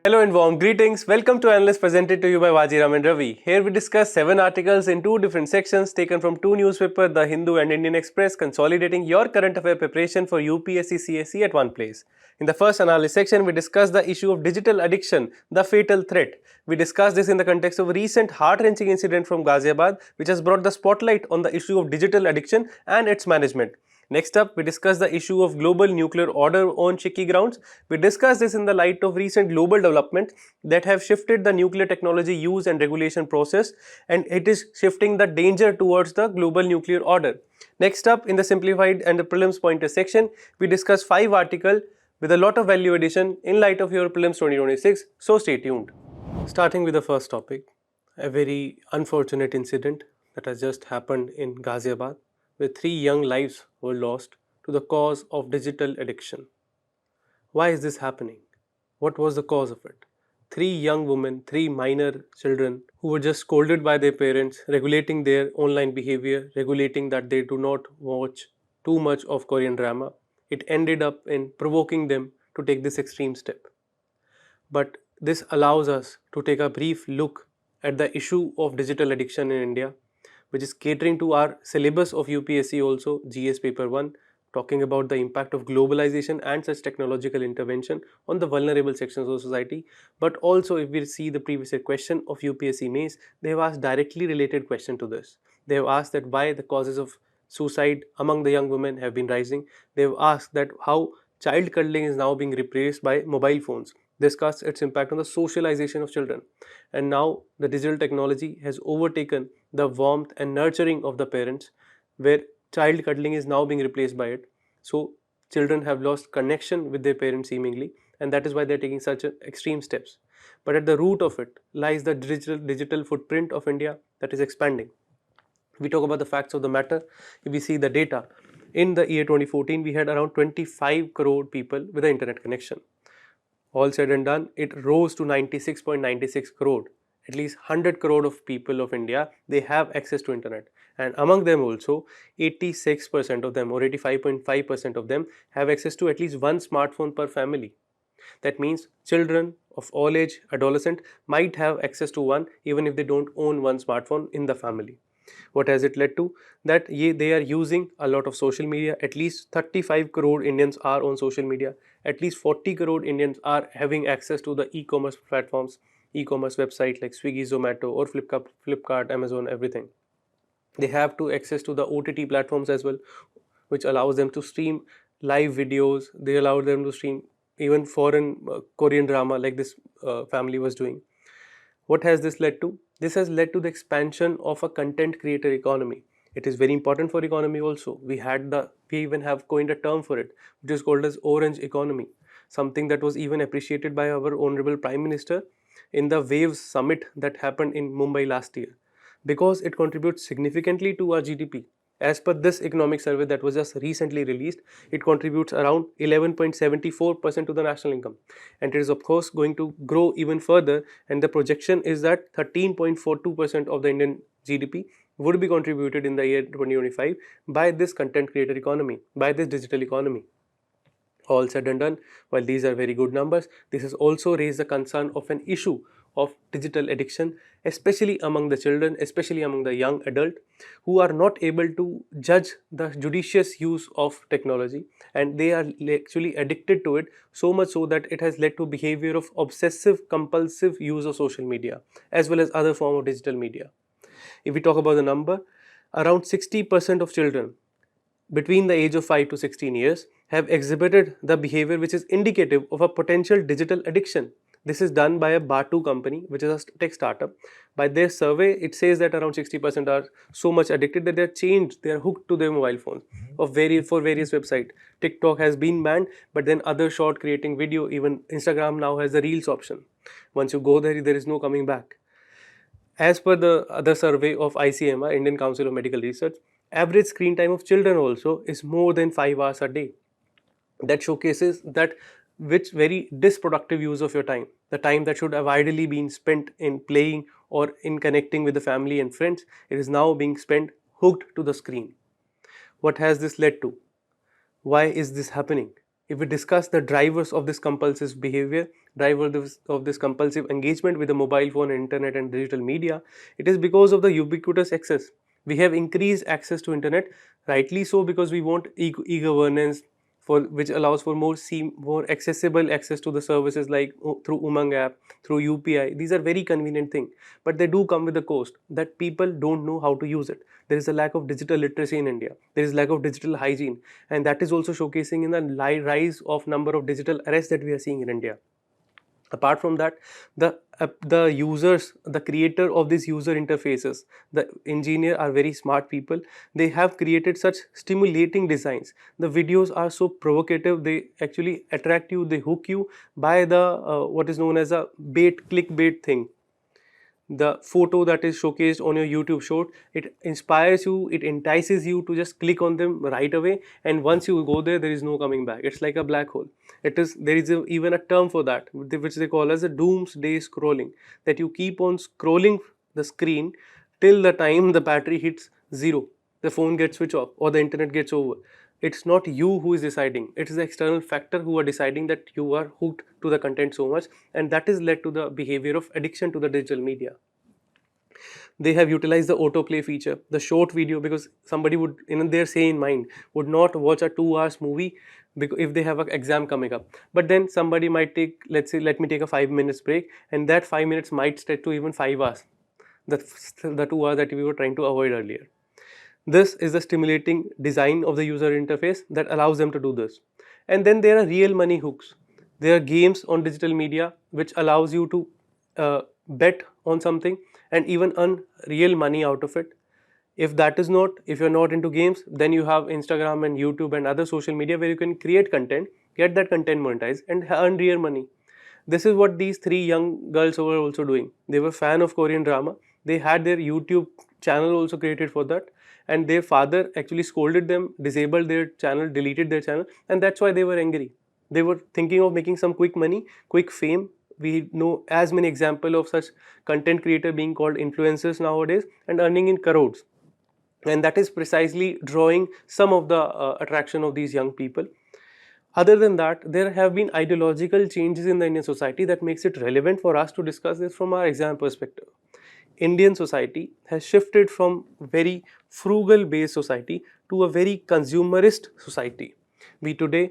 Hello and warm greetings. Welcome to Analyst presented to you by Vajiram and Ravi. Here we discuss 7 articles in 2 different sections taken from 2 newspapers, The Hindu and Indian Express, consolidating your current affair preparation for UPSC CSE at one place. In the first analysis section, we discuss the issue of digital addiction, the fatal threat. We discuss this in the context of a recent heart-wrenching incident from Ghaziabad, which has brought the spotlight on the issue of digital addiction and its management. Next up, we discuss the issue of global nuclear order on shaky grounds. We discuss this in the light of recent global developments that have shifted the nuclear technology use and regulation process, and it is shifting the danger towards the global nuclear order. Next up, in the simplified and the prelims pointer section, we discuss 5 articles with a lot of value addition in light of your prelims 2026, so stay tuned. Starting with the first topic, a very unfortunate incident that has just happened in Ghaziabad, where 3 young lives were lost to the cause of digital addiction. Why is this happening? What was the cause of it? 3 young women, 3 minor children who were just scolded by their parents, regulating their online behavior, regulating that they do not watch too much of Korean drama. It ended up in provoking them to take this extreme step. But this allows us to take a brief look at the issue of digital addiction in India, which is catering to our syllabus of UPSC also, GS paper 1, talking about the impact of globalization and such technological intervention on the vulnerable sections of society. But also, if we see the previous year question of UPSC mains, they have asked directly related question to this. They have asked that why the causes of suicide among the young women have been rising. They have asked that how child cuddling is now being replaced by mobile phones, discussed its impact on the socialization of children. And now the digital technology has overtaken the warmth and nurturing of the parents, where child cuddling is now being replaced by it. So children have lost connection with their parents seemingly, and that is why they are taking such extreme steps. But at the root of it lies the digital footprint of India that is expanding. We talk about the facts of the matter. If we see the data, in the year 2014 we had around 25 crore people with an internet connection. All said and done, it rose to 96.96 crore. At least 100 crore of people of India, they have access to internet, and among them also 86% of them, or 85.5% of them, have access to at least one smartphone per family. That means children of all age, adolescent, might have access to one even if they don't own one smartphone in the family. What has it led to? That they are using a lot of social media. At least 35 crore Indians are on social media. At least 40 crore Indians are having access to the e-commerce platforms, e-commerce website like Swiggy, Zomato, or Flipkart, Amazon, everything. They have to access to the OTT platforms as well, which allows them to stream live videos. They allow them to stream even foreign Korean drama like this family was doing. What has this led to? This has led to the expansion of a content creator economy. It is very important for economy also. We even have coined a term for it, which is called as orange economy, something that was even appreciated by our honorable Prime Minister in the Waves Summit that happened in Mumbai last year, because it contributes significantly to our GDP. As per this economic survey that was just recently released, it contributes around 11.74% to the national income, and it is of course going to grow even further, and the projection is that 13.42% of the Indian GDP would be contributed in the year 2025 by this content creator economy, by this digital economy. All said and done, while these are very good numbers, this has also raised the concern of an issue of digital addiction, especially among the children, especially among the young adult, who are not able to judge the judicious use of technology, and they are actually addicted to it, so much so that it has led to behavior of obsessive compulsive use of social media as well as other form of digital media. If we talk about the number, around 60% of children between the age of 5 to 16 years have exhibited the behavior which is indicative of a potential digital addiction. This is done by a Batu company, which is a tech startup. By their survey, it says that around 60% are so much addicted that they are hooked to their mobile phones for various websites. TikTok has been banned, but then other short creating video, even Instagram now has the Reels option. Once you go there is no coming back. As per the other survey of ICMR, Indian Council of Medical Research, average screen time of children also is more than 5 hours a day. That showcases that which very disproductive use of your time, the time that should have ideally been spent in playing or in connecting with the family and friends, it is now being spent hooked to the screen. What has this led to? Why is this happening? if we discuss the drivers of this compulsive behavior, of this compulsive engagement with the mobile phone, internet and digital media, it is because of the ubiquitous access. We have increased access to internet, rightly so, because we want e-governance, for which allows for more accessible access to the services like through Umang app, through UPI. These are very convenient thing, but they do come with a cost that people don't know how to use it. There is a lack of digital literacy in India. There is lack of digital hygiene, and that is also showcasing in the rise of number of digital arrests that we are seeing in India. Apart from that, the users, the creator of these user interfaces, the engineer are very smart people. They have created such stimulating designs. The videos are so provocative, they actually attract you, they hook you by the what is known as a clickbait thing. The photo that is showcased on your YouTube short, it inspires you, it entices you to just click on them right away, and once you go there, there is no coming back. It's like a black hole. There is even a term for that, which they call as a doomsday scrolling, that you keep on scrolling the screen till the time the battery hits zero, the phone gets switched off or the internet gets over. It's not you who is deciding, it is the external factor who are deciding that you are hooked to the content so much, and that is led to the behavior of addiction to the digital media. They have utilized the autoplay feature, the short video, because somebody would in their sane mind would not watch a 2 hours movie because if they have an exam coming up, but then somebody might take, let's say, let me take a 5 minutes break, and that 5 minutes might stretch to even 5 hours, the 2 hours that we were trying to avoid earlier. This is the stimulating design of the user interface that allows them to do this. And then there are real money hooks. There are games on digital media which allows you to bet on something and even earn real money out of it. If you're not into games, then you have Instagram and YouTube and other social media where you can create content, get that content monetized and earn real money. This is what these three young girls were also doing. They were fan of Korean drama. They had their YouTube channel also created for that, and their father actually scolded them, disabled their channel, deleted their channel, and that's why they were angry. They were thinking of making some quick money, quick fame. We know as many examples of such content creator being called influencers nowadays and earning in crores, and that is precisely drawing some of the attraction of these young people. Other than that, there have been ideological changes in the Indian society that makes it relevant for us to discuss this from our exam perspective. Indian society has shifted from very frugal based society to a very consumerist society. We today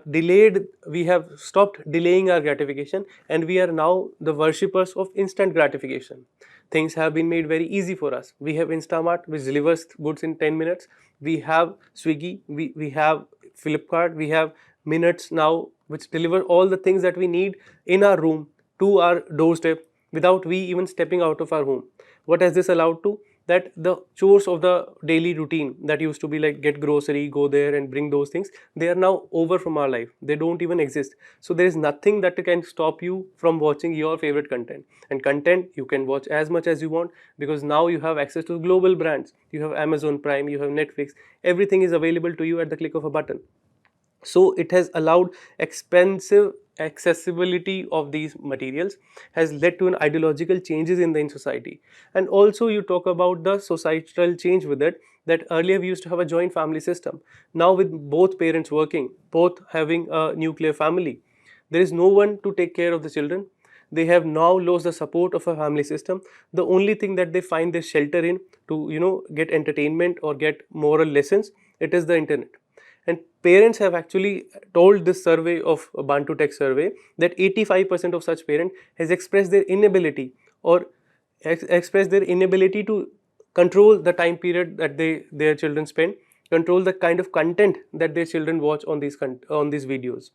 we have stopped delaying our gratification, and we are now the worshippers of instant gratification. Things have been made very easy for us. We have Instamart, which delivers goods in 10 minutes. We have Swiggy, we have Flipkart, we have Minutes now, which deliver all the things that we need in our room to our doorstep without we even stepping out of our home. What has this allowed to? That the chores of the daily routine that used to be like get grocery, go there and bring those things, they are now over from our life. They don't even exist. So there is nothing that can stop you from watching your favorite content. And content you can watch as much as you want, because now you have access to global brands. You have Amazon Prime, you have Netflix, everything is available to you at the click of a button. So it has allowed expensive accessibility of these materials, has led to an ideological changes in the society. And also you talk about the societal change with it, that earlier we used to have a joint family system. Now with both parents working, both having a nuclear family, there is no one to take care of the children. They have now lost the support of a family system. The only thing that they find their shelter in to get entertainment or get moral lessons, it is the internet. And parents have actually told this survey of Bantu Tech survey that 85% of such parents has expressed their inability or expressed their inability to control the time period that their children spend, control the kind of content that their children watch on these videos.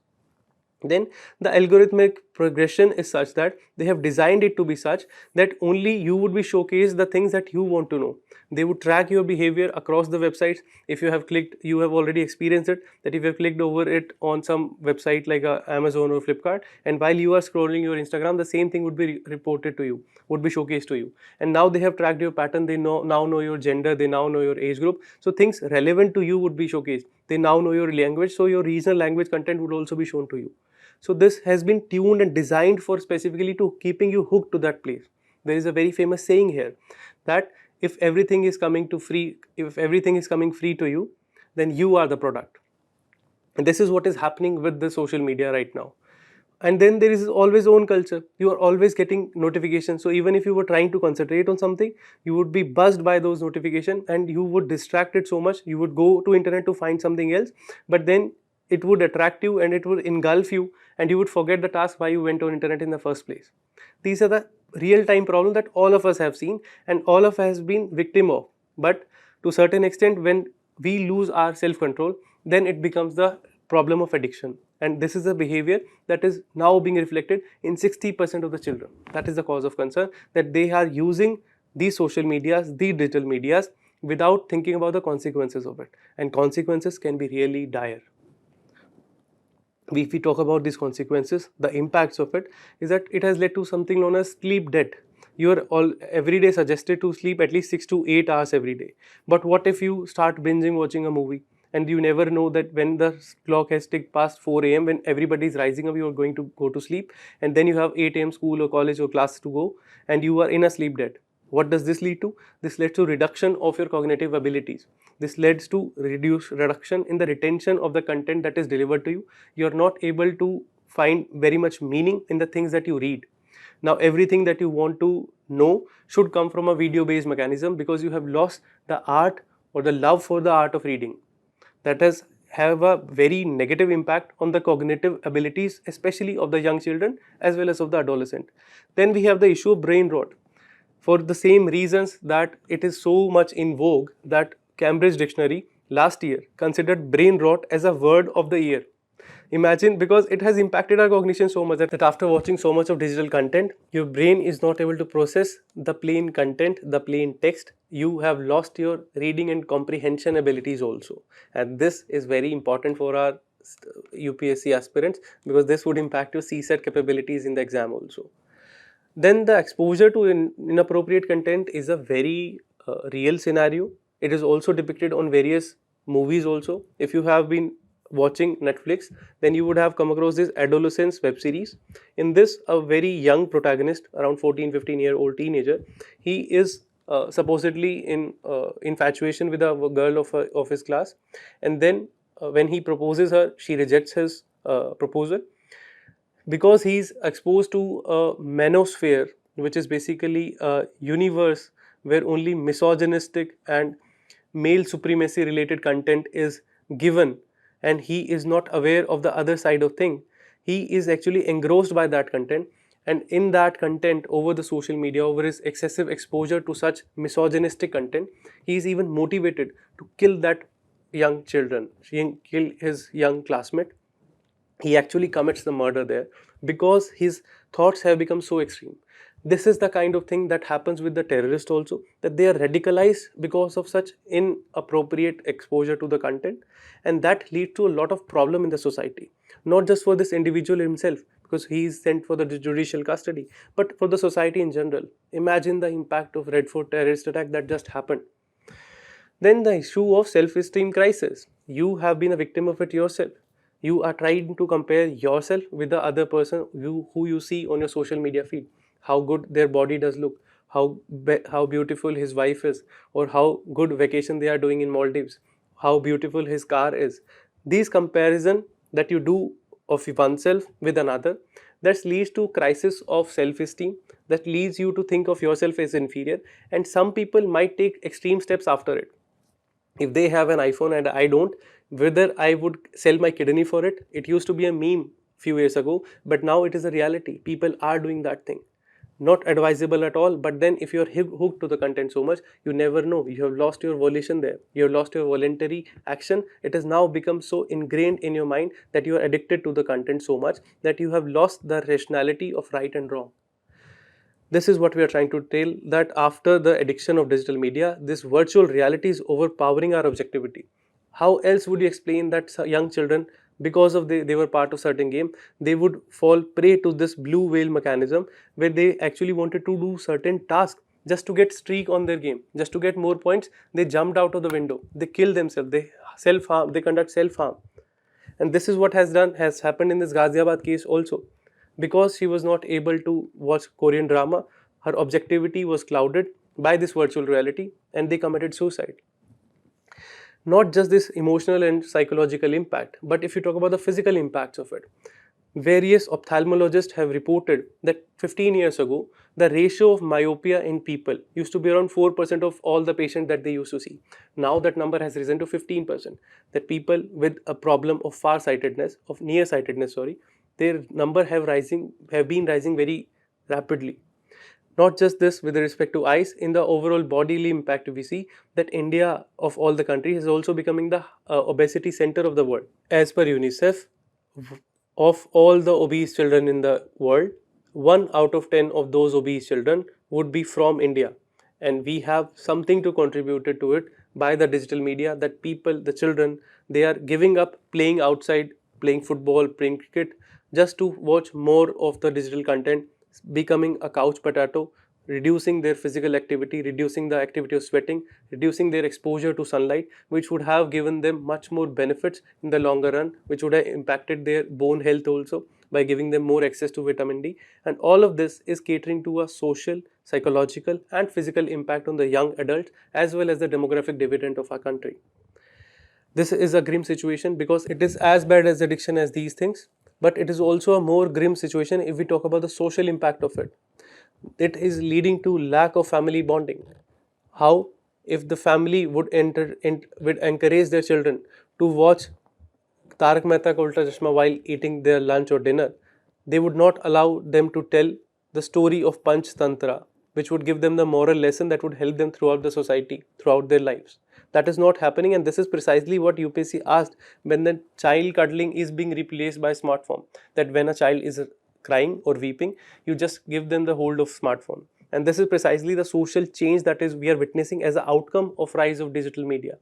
Then the algorithmic progression is such that they have designed it to be such that only you would be showcased the things that you want to know. They would track your behavior across the websites. If you have clicked, you have already experienced it, that if you have clicked over it on some website like Amazon or Flipkart, and while you are scrolling your Instagram, the same thing would be reported to you, would be showcased to you. And now they have tracked your pattern. They now know your gender, they now know your age group, so things relevant to you would be showcased. They now know your language, so your regional language content would also be shown to you. So this has been tuned and designed for specifically to keeping you hooked to that place. There is a very famous saying here that if everything is coming free to you, then you are the product. And this is what is happening with the social media right now. And then there is always own culture. You are always getting notifications. So even if you were trying to concentrate on something, you would be buzzed by those notifications and you would distract it so much. You would go to internet to find something else, but then it would attract you and it would engulf you, and you would forget the task why you went on internet in the first place. These are the real time problems that all of us have seen and all of us has been victim of. But to a certain extent, when we lose our self control, then it becomes the problem of addiction. And this is a behavior that is now being reflected in 60% of the children. That is the cause of concern, that they are using these social medias, the digital medias, without thinking about the consequences of it. And consequences can be really dire. If we talk about these consequences, the impacts of it is that it has led to something known as sleep debt. You are all every day suggested to sleep at least 6 to 8 hours every day. But what if you start binging watching a movie, and you never know that when the clock has ticked past 4 a.m., when everybody is rising up, you are going to go to sleep, and then you have 8 a.m. school or college or class to go, and you are in a sleep debt. What does this lead to? This leads to reduction of your cognitive abilities. This leads to reduction in the retention of the content that is delivered to you. You are not able to find very much meaning in the things that you read. Now everything that you want to know should come from a video based mechanism, because you have lost the art or the love for the art of reading. That has have a very negative impact on the cognitive abilities, especially of the young children as well as of the adolescent. Then we have the issue of brain rot. For the same reasons that it is so much in vogue, that Cambridge Dictionary last year considered brain rot as a word of the year. Imagine, because it has impacted our cognition so much that after watching so much of digital content, your brain is not able to process the plain content, the plain text. You have lost your reading and comprehension abilities also. And this is very important for our UPSC aspirants, because this would impact your CSET capabilities in the exam also. Then the exposure to inappropriate content is a very real scenario. It is also depicted on various movies also. If you have been watching Netflix, then you would have come across this adolescence web series. In this, a very young protagonist, around 14-15-year-old teenager, he is supposedly in infatuation with a girl of his class, and then when he proposes her, she rejects his proposal, because he's exposed to a manosphere, which is basically a universe where only misogynistic and male supremacy related content is given, and he is not aware of the other side of thing. He is actually engrossed by that content, and in that content, over the social media, over his excessive exposure to such misogynistic content, he is even motivated to kill that young children, kill his young classmate. He actually commits the murder there, because his thoughts have become so extreme. This is the kind of thing that happens with the terrorist also, that they are radicalized because of such inappropriate exposure to the content, and that leads to a lot of problem in the society, not just for this individual himself, because he is sent for the judicial custody, but for the society in general. Imagine the impact of Red Fort terrorist attack that just happened. Then the issue of self-esteem crisis. You have been a victim of it yourself. You are trying to compare yourself with the other person who you see on your social media feed. How good their body does look, how beautiful his wife is, or how good vacation they are doing in Maldives, how beautiful his car is. These comparison that you do of oneself with another, that leads to crisis of self-esteem, that leads you to think of yourself as inferior, and some people might take extreme steps after it. If they have an iPhone and I don't, whether I would sell my kidney for it. It used to be a meme few years ago, but now it is a reality. People are doing that thing. Not advisable at all, but then if you're hooked to the content so much, you never know. You have lost your volition there. You have lost your voluntary action. It has now become so ingrained in your mind that you are addicted to the content so much that you have lost the rationality of right and wrong. This is what we are trying to tell, that after the addiction of digital media, this virtual reality is overpowering our objectivity. How else would you explain that young children, because of they were part of certain game, they would fall prey to this blue whale mechanism, where they actually wanted to do certain tasks just to get streak on their game, just to get more points. They jumped out of the window, they kill themselves, they self-harm, they conduct self-harm. And this is what has happened in this Ghaziabad case also. Because she was not able to watch Korean drama, her objectivity was clouded by this virtual reality, and they committed suicide. Not just this emotional and psychological impact, but if you talk about the physical impacts of it, various ophthalmologists have reported that 15 years ago, the ratio of myopia in people used to be around 4% of all the patients that they used to see. Now that number has risen to 15%. That people with a problem of farsightedness, of nearsightedness, sorry, their number have been rising very rapidly. Not just this, with respect to eyes, in the overall bodily impact, we see that India, of all the countries, is also becoming the obesity center of the world. As per UNICEF, of all the obese children in the world, 1 out of 10 of those obese children would be from India. And we have something to contribute to it by the digital media, that people, the children, they are giving up playing outside, playing football, playing cricket, just to watch more of the digital content, becoming a couch potato, reducing their physical activity, reducing the activity of sweating, reducing their exposure to sunlight, which would have given them much more benefits in the longer run, which would have impacted their bone health also by giving them more access to vitamin D. And all of this is catering to a social, psychological, and physical impact on the young adults as well as the demographic dividend of our country. This is a grim situation because it is as bad as addiction as these things, but it is also a more grim situation if we talk about the social impact of it. It is leading to lack of family bonding. How? If the family would encourage their children to watch Tarak Mehta Ka Ulta Chashma while eating their lunch or dinner, they would not allow them to tell the story of Panch Tantra, which would give them the moral lesson that would help them throughout the society, throughout their lives. That is not happening, and this is precisely what UPSC asked when the child cuddling is being replaced by smartphone. That when a child is crying or weeping, you just give them the hold of smartphone. And this is precisely the social change that is we are witnessing as an outcome of rise of digital media.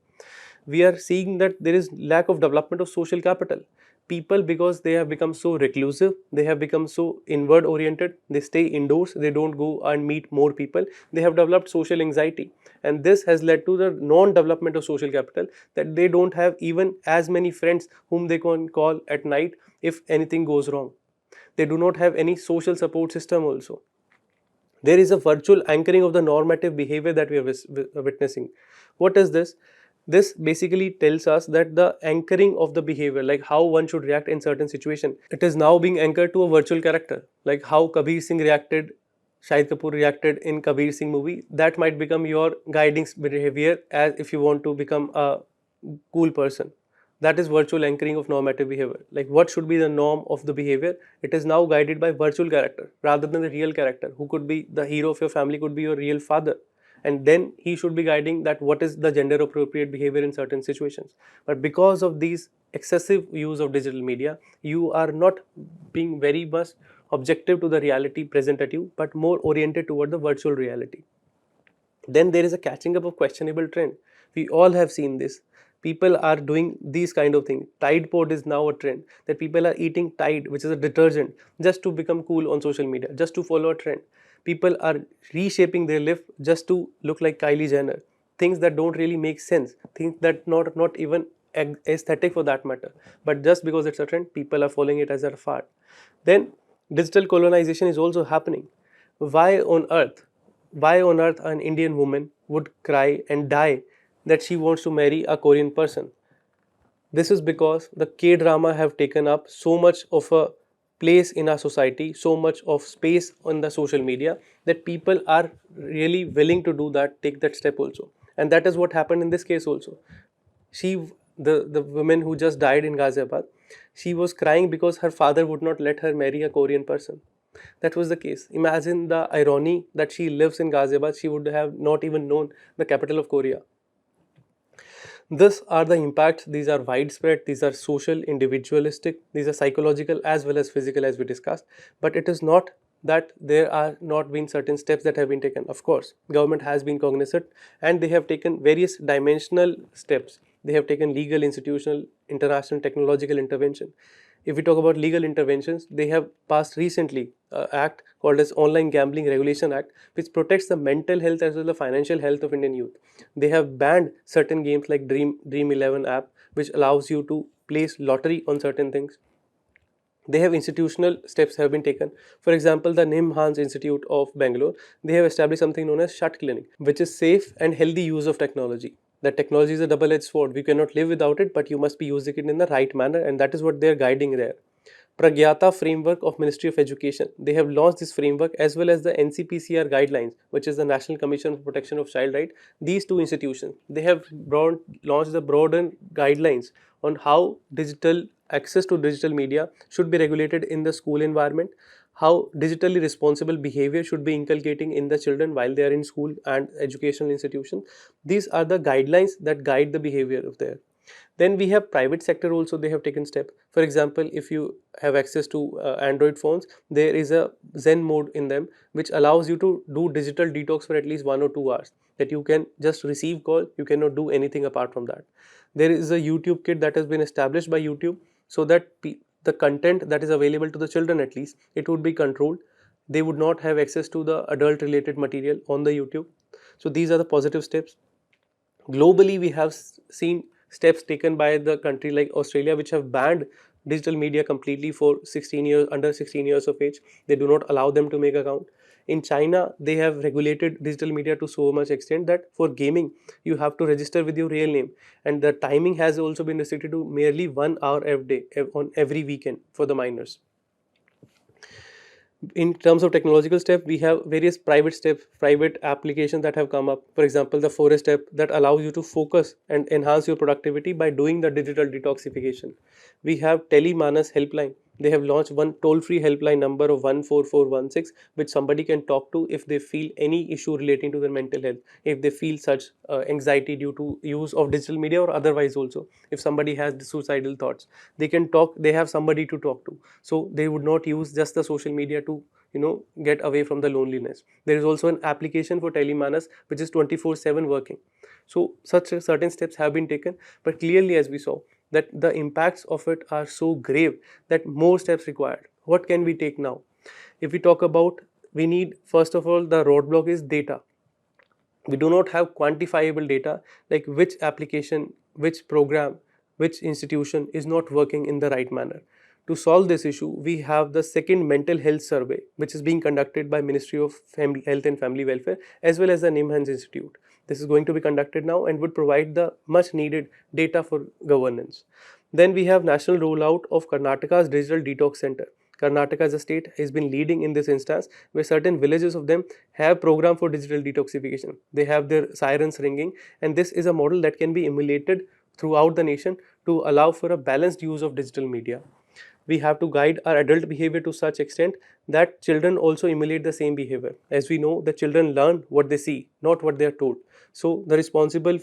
We are seeing that there is lack of development of social capital. People, because they have become so reclusive, they have become so inward oriented, they stay indoors, they don't go and meet more people, they have developed social anxiety, and this has led to the non development of social capital, that they don't have even as many friends whom they can call at night if anything goes wrong. They do not have any social support system also. There is a virtual anchoring of the normative behavior that we are witnessing. What is this? This basically tells us that the anchoring of the behavior, like how one should react in certain situation, it is now being anchored to a virtual character. Like how Kabir Singh reacted, Shahid Kapoor reacted in Kabir Singh movie, that might become your guiding behavior as if you want to become a cool person. That is virtual anchoring of normative behavior. Like what should be the norm of the behavior, it is now guided by virtual character rather than the real character, who could be the hero of your family, could be your real father, and then he should be guiding that what is the gender appropriate behavior in certain situations. But because of these excessive use of digital media, you are not being very much objective to the reality present at you, but more oriented toward the virtual reality. Then there is a catching up of questionable trend. We all have seen this. People are doing these kind of things. Tide Pod is now a trend, that people are eating Tide, which is a detergent, just to become cool on social media, just to follow a trend. People are reshaping their lip just to look like Kylie Jenner. Things that don't really make sense. Things that not even aesthetic for that matter. But just because it's a trend, people are following it as a fad. Then digital colonization is also happening. Why on earth? Why on earth an Indian woman would cry and die that she wants to marry a Korean person? This is because the K-drama have taken up so much of a place in our society, so much of space on the social media, that people are really willing to do that, take that step also. And that is what happened in this case also. She, the woman who just died in Ghaziabad, she was crying because her father would not let her marry a Korean person. That was the case. Imagine the irony that she lives in Ghaziabad, she would have not even known the capital of Korea. These are the impacts. These are widespread, these are social, individualistic, these are psychological as well as physical, as we discussed. But it is not that there are not been certain steps that have been taken. Of course, government has been cognizant and they have taken various dimensional steps. They have taken legal, institutional, international, technological intervention. If we talk about legal interventions, they have passed recently an act called as Online Gambling Regulation Act, which protects the mental health as well as the financial health of Indian youth. They have banned certain games like Dream 11 app, which allows you to place lottery on certain things. They have institutional steps have been taken. For example, the Nimhans Institute of Bangalore, they have established something known as Shut Clinic, which is safe and healthy use of technology. that technology is a double-edged sword. We cannot live without it, but you must be using it in the right manner, and that is what they are guiding there. Pragyata framework of Ministry of Education. They have launched this framework as well as the NCPCR guidelines, which is the National Commission for Protection of Child Right. These two institutions, they have launched the broader guidelines on how digital access to digital media should be regulated in the school environment, how digitally responsible behavior should be inculcating in the children while they are in school and educational institutions. These are the guidelines that guide the behavior of there. Then we have private sector also, they have taken step. For example, if you have access to Android phones, there is a Zen mode in them which allows you to do digital detox for at least 1 or 2 hours, that you can just receive call, you cannot do anything apart from that. There is a YouTube Kit that has been established by YouTube, so that the content that is available to the children, at least it would be controlled. They would not have access to the adult related material on the YouTube. So these are the positive steps. Globally, we have seen steps taken by the country like Australia, which have banned digital media completely for 16 years, under 16 years of age. They do not allow them to make account. In China, they have regulated digital media to so much extent that for gaming, you have to register with your real name, and the timing has also been restricted to merely 1 hour every day on every weekend for the minors. In terms of technological step, we have various private steps, private applications that have come up. For example, the forest step that allows you to focus and enhance your productivity by doing the digital detoxification. We have Telemanas helpline. They have launched one toll-free helpline number of 14416, which somebody can talk to if they feel any issue relating to their mental health, if they feel such anxiety due to use of digital media, or otherwise also if somebody has suicidal thoughts, they can talk, they have somebody to talk to, so they would not use just the social media to get away from the loneliness. There is also an application for Telemanas which is 24/7 working. So such certain steps have been taken, but clearly, as we saw, that the impacts of it are so grave that more steps required. What can we take now? If we talk about, we need, first of all, the roadblock is data. We do not have quantifiable data, like which application, which program, which institution is not working in the right manner. To solve this issue, we have the second mental health survey, which is being conducted by Ministry of Family Health and Family Welfare as well as the Nimhans Institute. This is going to be conducted now and would provide the much needed data for governance. Then we have national rollout of Karnataka's digital detox center. Karnataka as a state has been leading in this instance, where certain villages of them have program for digital detoxification. They have their sirens ringing, and this is a model that can be emulated throughout the nation to allow for a balanced use of digital media. We have to guide our adult behavior to such extent that children also emulate the same behavior. As we know, the children learn what they see, not what they are told. So the responsible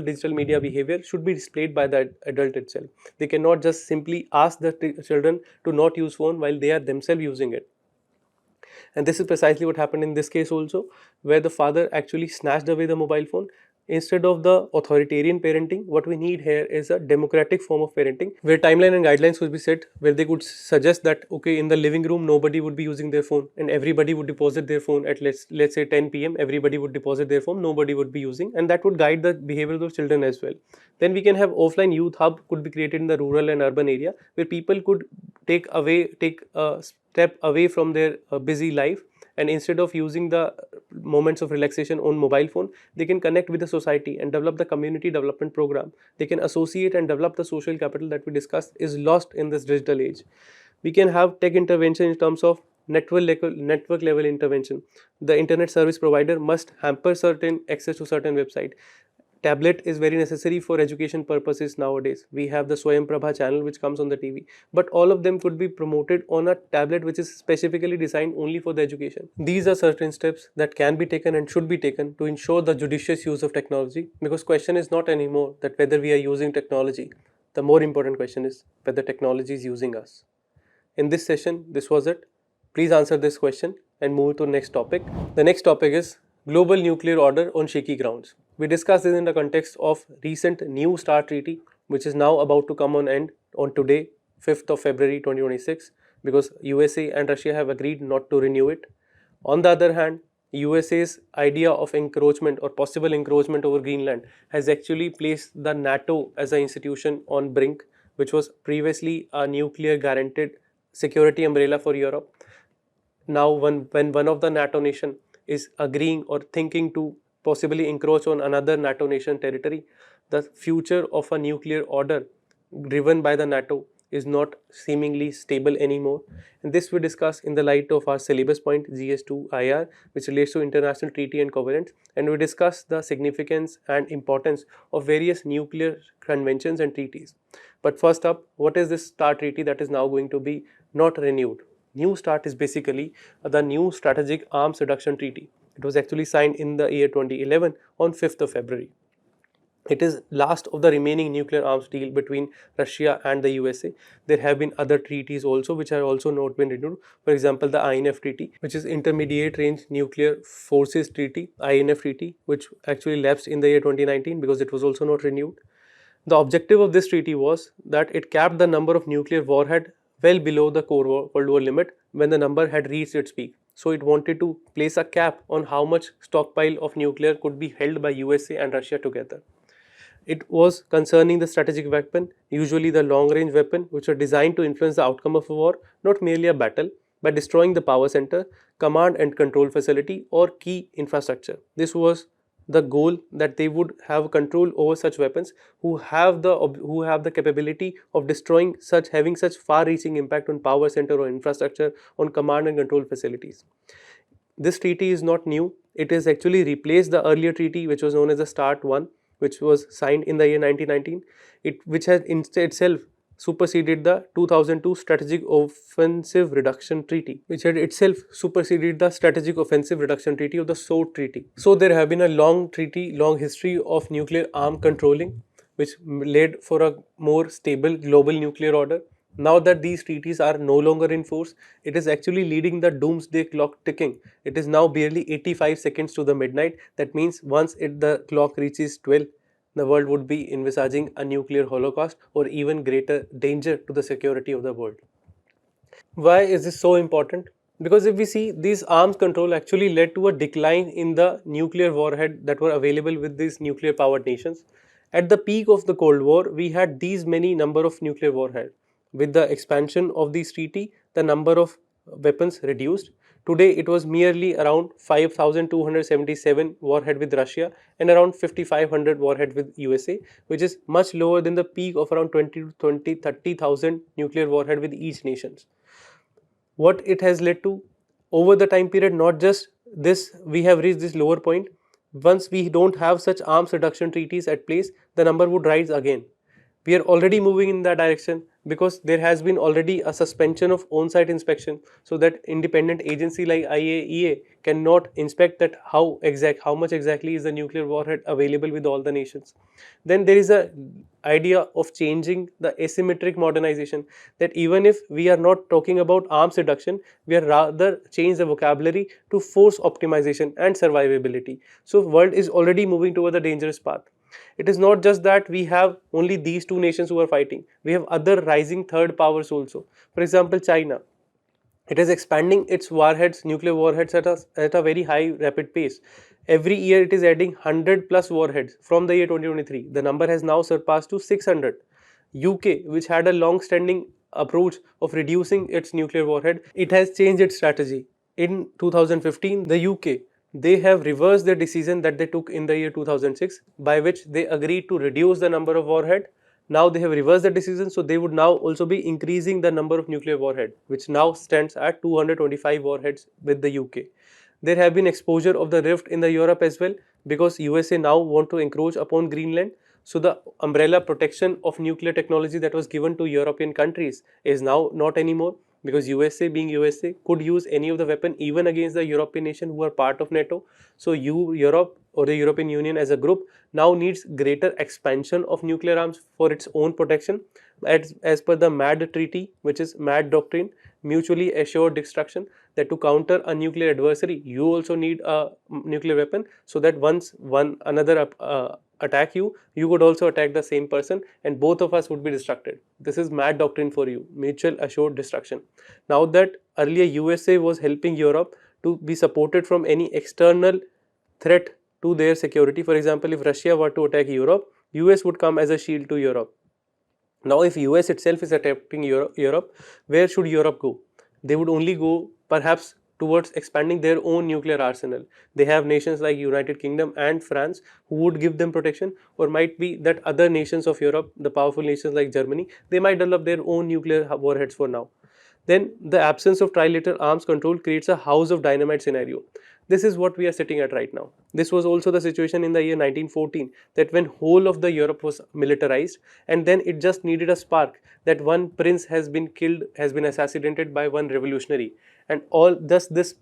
digital media behavior should be displayed by the adult itself. They cannot just simply ask the children to not use phone while they are themselves using it. And this is precisely what happened in this case also, where the father actually snatched away the mobile phone. Instead of the authoritarian parenting, what we need here is a democratic form of parenting, where timeline and guidelines would be set, where they could suggest that, okay, in the living room, nobody would be using their phone and everybody would deposit their phone at let's say 10 p.m. Everybody would deposit their phone, nobody would be using, and that would guide the behavior of those children as well. Then we can have offline youth hub could be created in the rural and urban area, where people could take a step away from their busy life, and instead of using the moments of relaxation on mobile phone, they can connect with the society and develop the community development program. They can associate and develop the social capital that we discussed is lost in this digital age. We can have tech intervention in terms of network level intervention. The internet service provider must hamper certain access to certain website. Tablet is very necessary for education purposes nowadays. We have the Swayam Prabha channel which comes on the TV, but all of them could be promoted on a tablet which is specifically designed only for the education. These are certain steps that can be taken and should be taken to ensure the judicious use of technology, because question is not anymore that whether we are using technology. The more important question is whether technology is using us. In this session, this was it. Please answer this question and move to the next topic. The next topic is global nuclear order on shaky grounds. We discussed this in the context of recent New START treaty, which is now about to come on end on today, 5th of February 2026, because USA and Russia have agreed not to renew it. On the other hand, USA's idea of encroachment or possible encroachment over Greenland has actually placed the NATO as an institution on brink, which was previously a nuclear guaranteed security umbrella for Europe. Now, when one of the NATO nation is agreeing or thinking to possibly encroach on another NATO nation territory. The future of a nuclear order driven by the NATO is not seemingly stable anymore. And this we discuss in the light of our syllabus point GS2 IR, which relates to international treaty and covenants, and we discuss the significance and importance of various nuclear conventions and treaties. But first up, what is this START treaty that is now going to be not renewed? New START is basically the new strategic arms reduction treaty. It was actually signed in the year 2011 on 5th of February. It is last of the remaining nuclear arms deal between Russia and the USA. There have been other treaties also which have also not been renewed. For example, the INF treaty, which is Intermediate Range Nuclear Forces Treaty, INF treaty, which actually lapsed in the year 2019 because it was also not renewed. The objective of this treaty was that it capped the number of nuclear warhead well below the Cold War limit when the number had reached its peak. So it wanted to place a cap on how much stockpile of nuclear could be held by USA and Russia together. It was concerning the strategic weapon, usually the long range weapon, which were designed to influence the outcome of a war, not merely a battle, by destroying the power center, command and control facility, or key infrastructure. This was the goal, that they would have control over such weapons who have the capability of destroying such, having such far reaching impact on power center or infrastructure, on command and control facilities. This treaty is not new. It has actually replaced the earlier treaty, which was known as the START 1, which was signed in the year 1919, which has itself superseded the 2002 Strategic Offensive Reduction Treaty, which had itself superseded the Strategic Offensive Reduction Treaty of the SORT Treaty. So there have been a long history of nuclear arm controlling, which led for a more stable global nuclear order. Now that these treaties are no longer in force, it is actually leading the doomsday clock ticking. It is now barely 85 seconds to the midnight. That means once the clock reaches 12, the world would be envisaging a nuclear holocaust or even greater danger to the security of the world. Why is this so important? Because if we see, these arms control actually led to a decline in the nuclear warhead that were available with these nuclear powered nations. At the peak of the Cold War, we had these many number of nuclear warhead. With the expansion of this treaty, the number of weapons reduced. Today, it was merely around 5,277 warhead with Russia and around 5,500 warhead with USA, which is much lower than the peak of around 30,000 nuclear warhead with each nation. What it has led to over the time period, not just this, we have reached this lower point. Once we don't have such arms reduction treaties at place, the number would rise again. We are already moving in that direction because there has been already a suspension of on-site inspection, so that independent agency like IAEA cannot inspect that how much exactly is the nuclear warhead available with all the nations. Then there is a idea of changing the asymmetric modernization, that even if we are not talking about arms reduction, we are rather change the vocabulary to force optimization and survivability. So world is already moving toward the dangerous path. It is not just that we have only these two nations who are fighting. We have other rising third powers also. For example, China. It is expanding its warheads, nuclear warheads at a very high rapid pace. Every year it is adding 100 plus warheads from the year 2023. The number has now surpassed to 600. UK, which had a long-standing approach of reducing its nuclear warhead, it has changed its strategy. In 2015, the UK, they have reversed their decision that they took in the year 2006, by which they agreed to reduce the number of warhead. Now they have reversed the decision, so they would now also be increasing the number of nuclear warhead, which now stands at 225 warheads with the UK. There have been exposure of the rift in the Europe as well, because USA now want to encroach upon Greenland. So the umbrella protection of nuclear technology that was given to European countries is now not anymore, because USA, being USA, could use any of the weapon even against the European nation who are part of NATO. So Europe or the European Union as a group now needs greater expansion of nuclear arms for its own protection, as per the MAD treaty, which is MAD doctrine, mutually assured destruction, that to counter a nuclear adversary, you also need a nuclear weapon, so that once another attack you, you could also attack the same person and both of us would be destructed. This is MAD doctrine for you, mutual assured destruction. Now that earlier USA was helping Europe to be supported from any external threat to their security. For example, if Russia were to attack Europe, US would come as a shield to Europe. Now if US itself is attacking Europe, where should Europe go? They would only go perhaps towards expanding their own nuclear arsenal. They have nations like United Kingdom and France who would give them protection, or might be that other nations of Europe, the powerful nations like Germany, they might develop their own nuclear warheads for now. Then the absence of trilateral arms control creates a house of dynamite scenario. This is what we are sitting at right now. This was also the situation in the year 1914, that when whole of the Europe was militarized, and then it just needed a spark, that one prince has been killed, has been assassinated by one revolutionary, and all thus this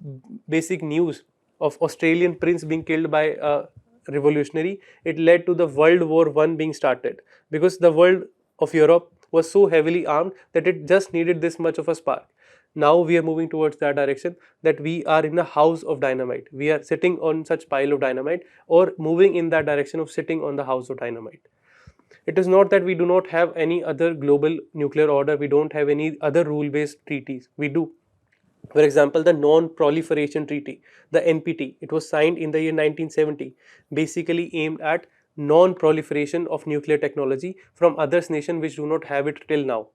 basic news of Australian prince being killed by a revolutionary, it led to the World War One being started, because the world of Europe was so heavily armed that it just needed this much of a spark. Now we are moving towards that direction, that we are in a house of dynamite. We are sitting on such pile of dynamite, or moving in that direction of sitting on the house of dynamite. It is not that we do not have any other global nuclear order, we don't have any other rule-based treaties. We do. For example, the Non-Proliferation Treaty, the NPT, it was signed in the year 1970, basically aimed at non-proliferation of nuclear technology from other nations which do not have it till now.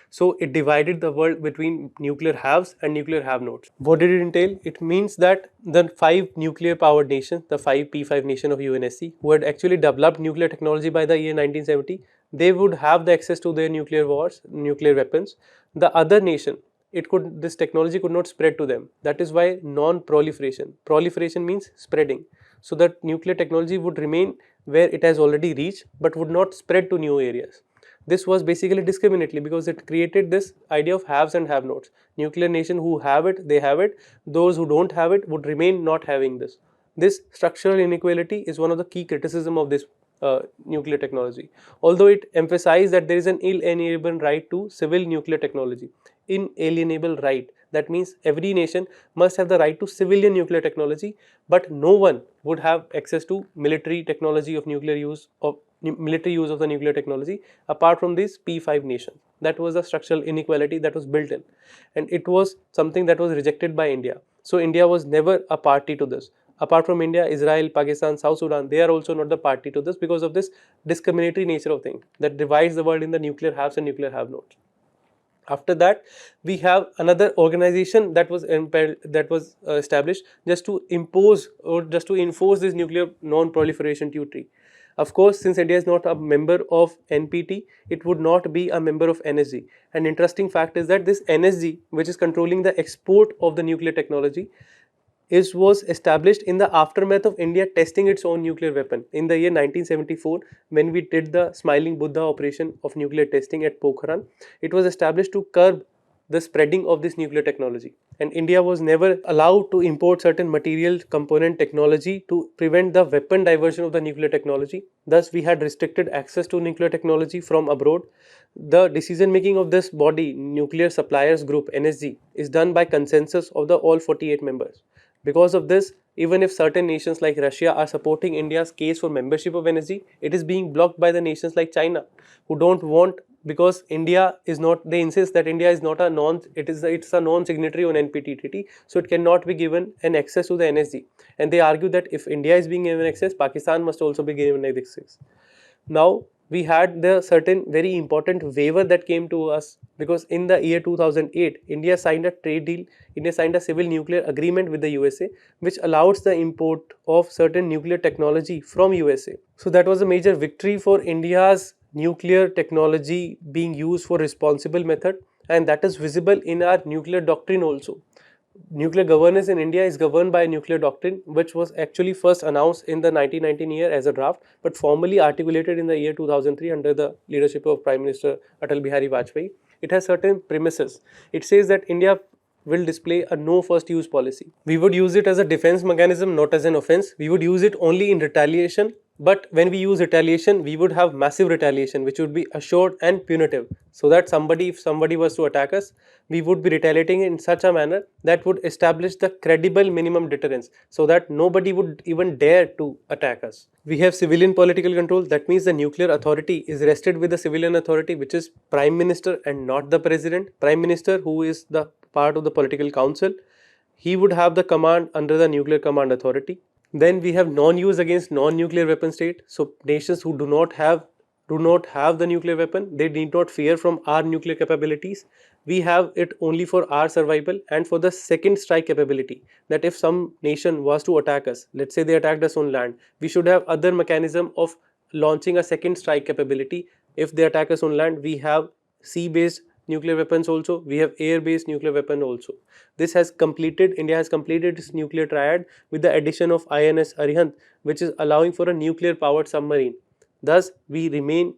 So it divided the world between nuclear haves and nuclear have-nots. What did it entail? It means that the 5 nuclear powered nations, the 5 P5 nation of UNSC, who had actually developed nuclear technology by the year 1970, they would have the access to their nuclear wars, nuclear weapons. The other nation, this technology could not spread to them. That is why non-proliferation. Proliferation means spreading. So that nuclear technology would remain where it has already reached, but would not spread to new areas. This was basically discriminatory, because it created this idea of haves and have-nots. Nuclear nation who have it, they have it. Those who don't have it would remain not having this. This structural inequality is one of the key criticism of this nuclear technology. Although it emphasized that there is an inalienable right to civil nuclear technology. Inalienable right. That means every nation must have the right to civilian nuclear technology, but no one would have access to military technology of nuclear use, of military use of the nuclear technology, apart from these P5 nations. That was the structural inequality that was built in, and it was something that was rejected by India. So India was never a party to this. Apart from India, Israel, Pakistan, South Sudan, they are also not the party to this, because of this discriminatory nature of things that divides the world in the nuclear haves and nuclear have-nots. After that, we have another organization that was established just to impose, or just to enforce this nuclear non-proliferation treaty. Of course, since India is not a member of NPT, it would not be a member of NSG. An interesting fact is that this NSG, which is controlling the export of the nuclear technology, was established in the aftermath of India testing its own nuclear weapon. In the year 1974, when we did the Smiling Buddha operation of nuclear testing at Pokhran, it was established to curb the spreading of this nuclear technology. And India was never allowed to import certain material component technology to prevent the weapon diversion of the nuclear technology. Thus, we had restricted access to nuclear technology from abroad. The decision making of this body, Nuclear Suppliers Group, NSG, is done by consensus of the all 48 members. Because of this, even if certain nations like Russia are supporting India's case for membership of NSG, it is being blocked by the nations like China, who don't want, because India is not, they insist that India is not a it's a non-signatory on NPT treaty, so it cannot be given an access to the NSG. And they argue that if India is being given access, Pakistan must also be given access. Now, we had the certain very important waiver that came to us, because in the year 2008, India signed a trade deal, India signed a civil nuclear agreement with the USA, which allows the import of certain nuclear technology from USA. So that was a major victory for India's nuclear technology being used for responsible method, and that is visible in our nuclear doctrine also. Nuclear governance in India is governed by a nuclear doctrine, which was actually first announced in the 1919 year as a draft, but formally articulated in the year 2003 under the leadership of Prime Minister Atal Bihari Vajpayee. It has certain premises. It says that India will display a no first use policy. We would use it as a defense mechanism, not as an offense. We would use it only in retaliation. But when we use retaliation, we would have massive retaliation, which would be assured and punitive. So that if somebody was to attack us, we would be retaliating in such a manner that would establish the credible minimum deterrence, so that nobody would even dare to attack us. We have civilian political control. That means the nuclear authority is rested with the civilian authority, which is Prime Minister and not the President. Prime Minister, who is the part of the political council, he would have the command under the nuclear command authority. Then we have non-use against non-nuclear weapon state. So nations who do not have do not have the nuclear weapon. They need not fear from our nuclear capabilities. We have it only for our survival and for the second strike capability, that if some nation was to attack us, let's say they attacked us on land, we should have other mechanism of launching a second strike capability. If they attack us on land, we have sea based nuclear weapons also, we have air based nuclear weapon also. This has completed, India has completed its nuclear triad with the addition of INS Arihant, which is allowing for a nuclear powered submarine. Thus we remain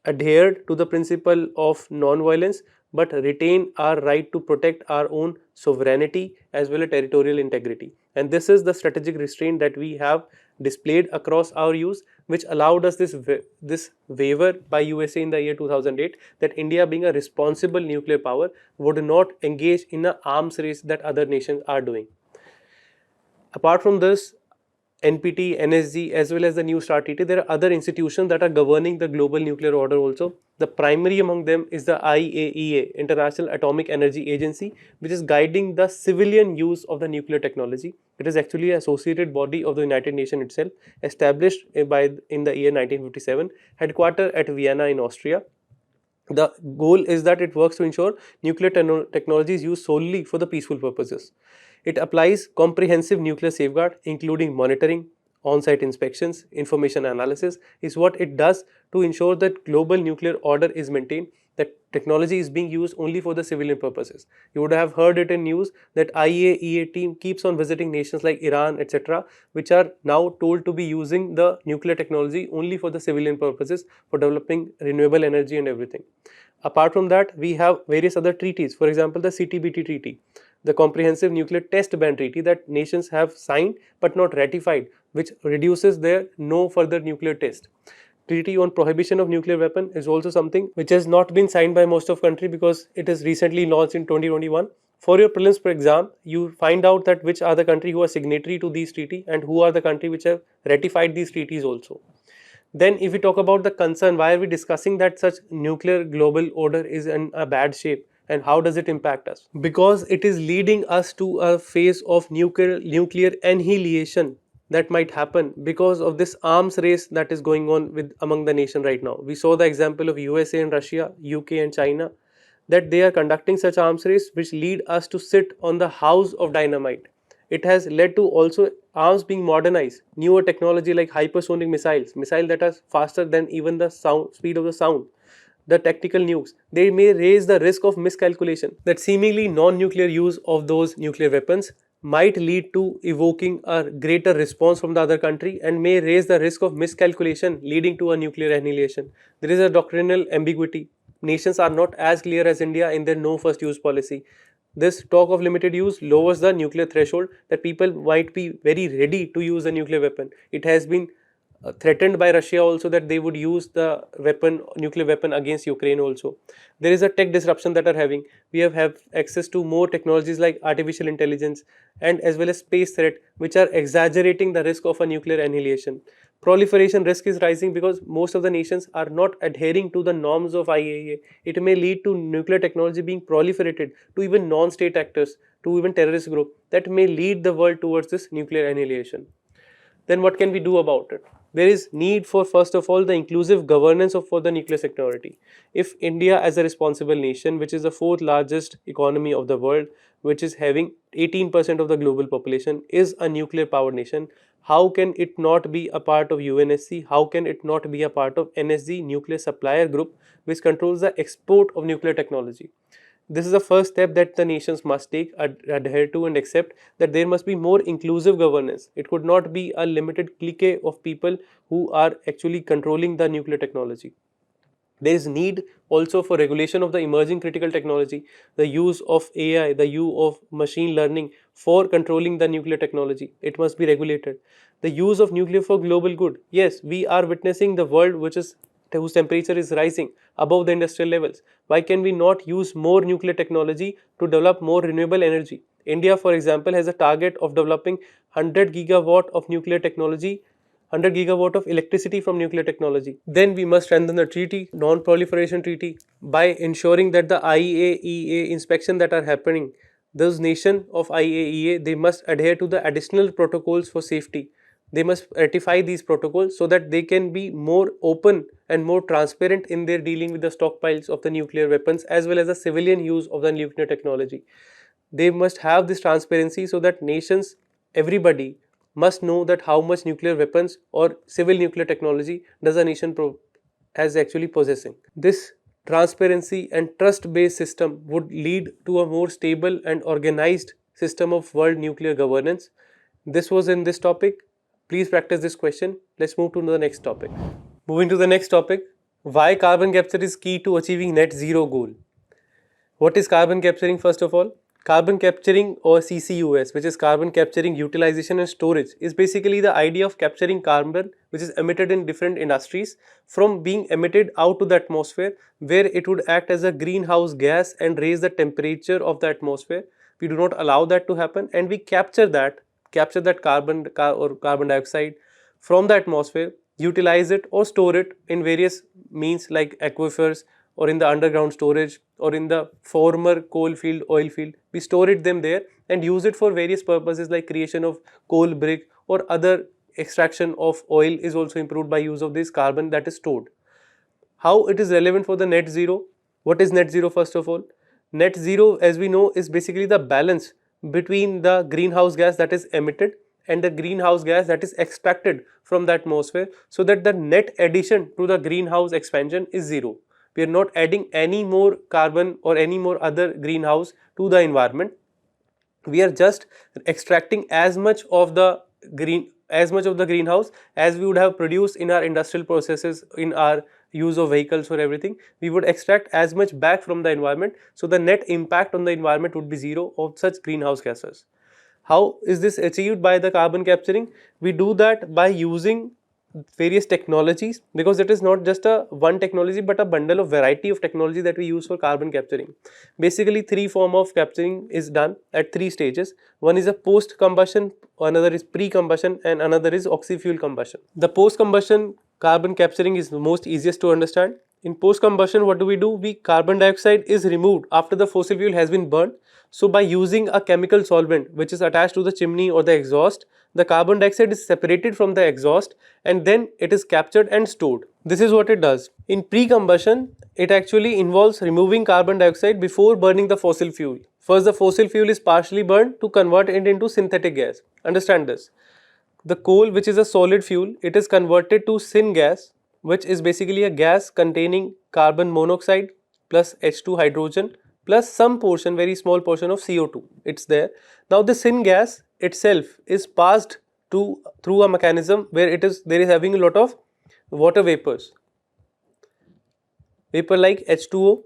adhered to the principle of non-violence, but retain our right to protect our own sovereignty as well as territorial integrity. And this is the strategic restraint that we have displayed across our use, which allowed us this waiver by USA in the year 2008, that India, being a responsible nuclear power, would not engage in an arms race that other nations are doing. Apart from this, NPT, NSG, as well as the New START Treaty, there are other institutions that are governing the global nuclear order also. The primary among them is the IAEA, International Atomic Energy Agency, which is guiding the civilian use of the nuclear technology. It is actually an associated body of the United Nations itself, established in the year 1957, headquartered at Vienna in Austria. The goal is that it works to ensure nuclear technology is used solely for the peaceful purposes. It applies comprehensive nuclear safeguard, including monitoring, on-site inspections, information analysis, is what it does to ensure that global nuclear order is maintained, that technology is being used only for the civilian purposes. You would have heard it in news that IAEA team keeps on visiting nations like Iran, etc., which are now told to be using the nuclear technology only for the civilian purposes, for developing renewable energy and everything. Apart from that, we have various other treaties. For example, the CTBT treaty, the Comprehensive Nuclear Test Ban Treaty, that nations have signed but not ratified, which reduces their no further nuclear test. Treaty on Prohibition of Nuclear Weapon is also something which has not been signed by most of country, because it is recently launched in 2021. For your prelims per exam, you find out that which are the country who are signatory to these treaty and who are the country which have ratified these treaties also. Then if we talk about the concern, why are we discussing that such nuclear global order is in a bad shape, and how does it impact us? Because it is leading us to a phase of nuclear annihilation that might happen because of this arms race that is going on with among the nation right now. We saw the example of USA and Russia, UK and China, that they are conducting such arms race which lead us to sit on the house of dynamite. It has led to also arms being modernized, newer technology like hypersonic missiles that are faster than even the sound speed of the sound, the tactical nukes. They may raise the risk of miscalculation, that seemingly non-nuclear use of those nuclear weapons might lead to evoking a greater response from the other country and may raise the risk of miscalculation leading to a nuclear annihilation. There is a doctrinal ambiguity. Nations are not as clear as India in their no first use policy. This talk of limited use lowers the nuclear threshold, that people might be very ready to use a nuclear weapon. It has been threatened by Russia also, that they would use the nuclear weapon against Ukraine also. There is a tech disruption that are having. We have access to more technologies like artificial intelligence and as well as space threat, which are exaggerating the risk of a nuclear annihilation. Proliferation risk is rising because most of the nations are not adhering to the norms of IAEA. It may lead to nuclear technology being proliferated to even non-state actors, to even terrorist group, that may lead the world towards this nuclear annihilation. Then what can we do about it? There is need for, first of all, the inclusive governance for the nuclear security. If India, as a responsible nation, which is the fourth largest economy of the world, which is having 18% of the global population, is a nuclear powered nation, how can it not be a part of UNSC? How can it not be a part of NSG, nuclear supplier group, which controls the export of nuclear technology? This is the first step that the nations must take, adhere to and accept, that there must be more inclusive governance. It could not be a limited clique of people who are actually controlling the nuclear technology. There is need also for regulation of the emerging critical technology, the use of AI, the use of machine learning for controlling the nuclear technology. It must be regulated. The use of nuclear for global good. Yes, we are witnessing the world whose temperature is rising above the industrial levels. Why can we not use more nuclear technology to develop more renewable energy? India, for example, has a target of developing 100 gigawatt of nuclear technology, 100 gigawatt of electricity from nuclear technology. Then we must strengthen the treaty, non-proliferation treaty, by ensuring that the IAEA inspection that are happening, those nations of IAEA, they must adhere to the additional protocols for safety. They must ratify these protocols so that they can be more open and more transparent in their dealing with the stockpiles of the nuclear weapons as well as the civilian use of the nuclear technology. They must have this transparency so that nations, everybody must know that how much nuclear weapons or civil nuclear technology does a nation as actually possessing. This transparency and trust based system would lead to a more stable and organized system of world nuclear governance. This was in this topic. Please practice this question. Let's move to the next topic. Moving to the next topic, why carbon capture is key to achieving net zero goal. What is carbon capturing first of all? Carbon capturing, or CCUS, which is carbon capturing, utilization and storage, is basically the idea of capturing carbon which is emitted in different industries from being emitted out to the atmosphere, where it would act as a greenhouse gas and raise the temperature of the atmosphere. We do not allow that to happen, and we capture that carbon or carbon dioxide from the atmosphere, utilize it or store it in various means like aquifers or in the underground storage or in the former coal field, oil field. We store it them there and use it for various purposes like creation of coal brick or other extraction of oil is also improved by use of this carbon that is stored. How it is relevant for the net zero? What is net zero first of all? Net zero, as we know, is basically the balance between the greenhouse gas that is emitted and the greenhouse gas that is extracted from the atmosphere, so that the net addition to the greenhouse expansion is zero. We are not adding any more carbon or any more other greenhouse to the environment. We are just extracting as much of the greenhouse as we would have produced in our industrial processes, in our use of vehicles or everything. We would extract as much back from the environment, so the net impact on the environment would be zero of such greenhouse gases. How is this achieved by the carbon capturing? We do that by using various technologies, because it is not just a one technology but a bundle of variety of technology that we use for carbon capturing. Basically, three form of capturing is done at three stages. One is a post combustion, another is pre combustion, and another is oxy-fuel combustion. The post combustion carbon capturing is the most easiest to understand. In post combustion, what do? Carbon dioxide is removed after the fossil fuel has been burnt. So by using a chemical solvent which is attached to the chimney or the exhaust, the carbon dioxide is separated from the exhaust and then it is captured and stored. This is what it does. In pre-combustion, it actually involves removing carbon dioxide before burning the fossil fuel. First, the fossil fuel is partially burned to convert it into synthetic gas. Understand this. The coal, which is a solid fuel, it is converted to syngas, which is basically a gas containing carbon monoxide plus H2 hydrogen plus some portion, very small portion of CO2. It's there. Now the syngas itself is passed through a mechanism where there is having a lot of water vapor like H2O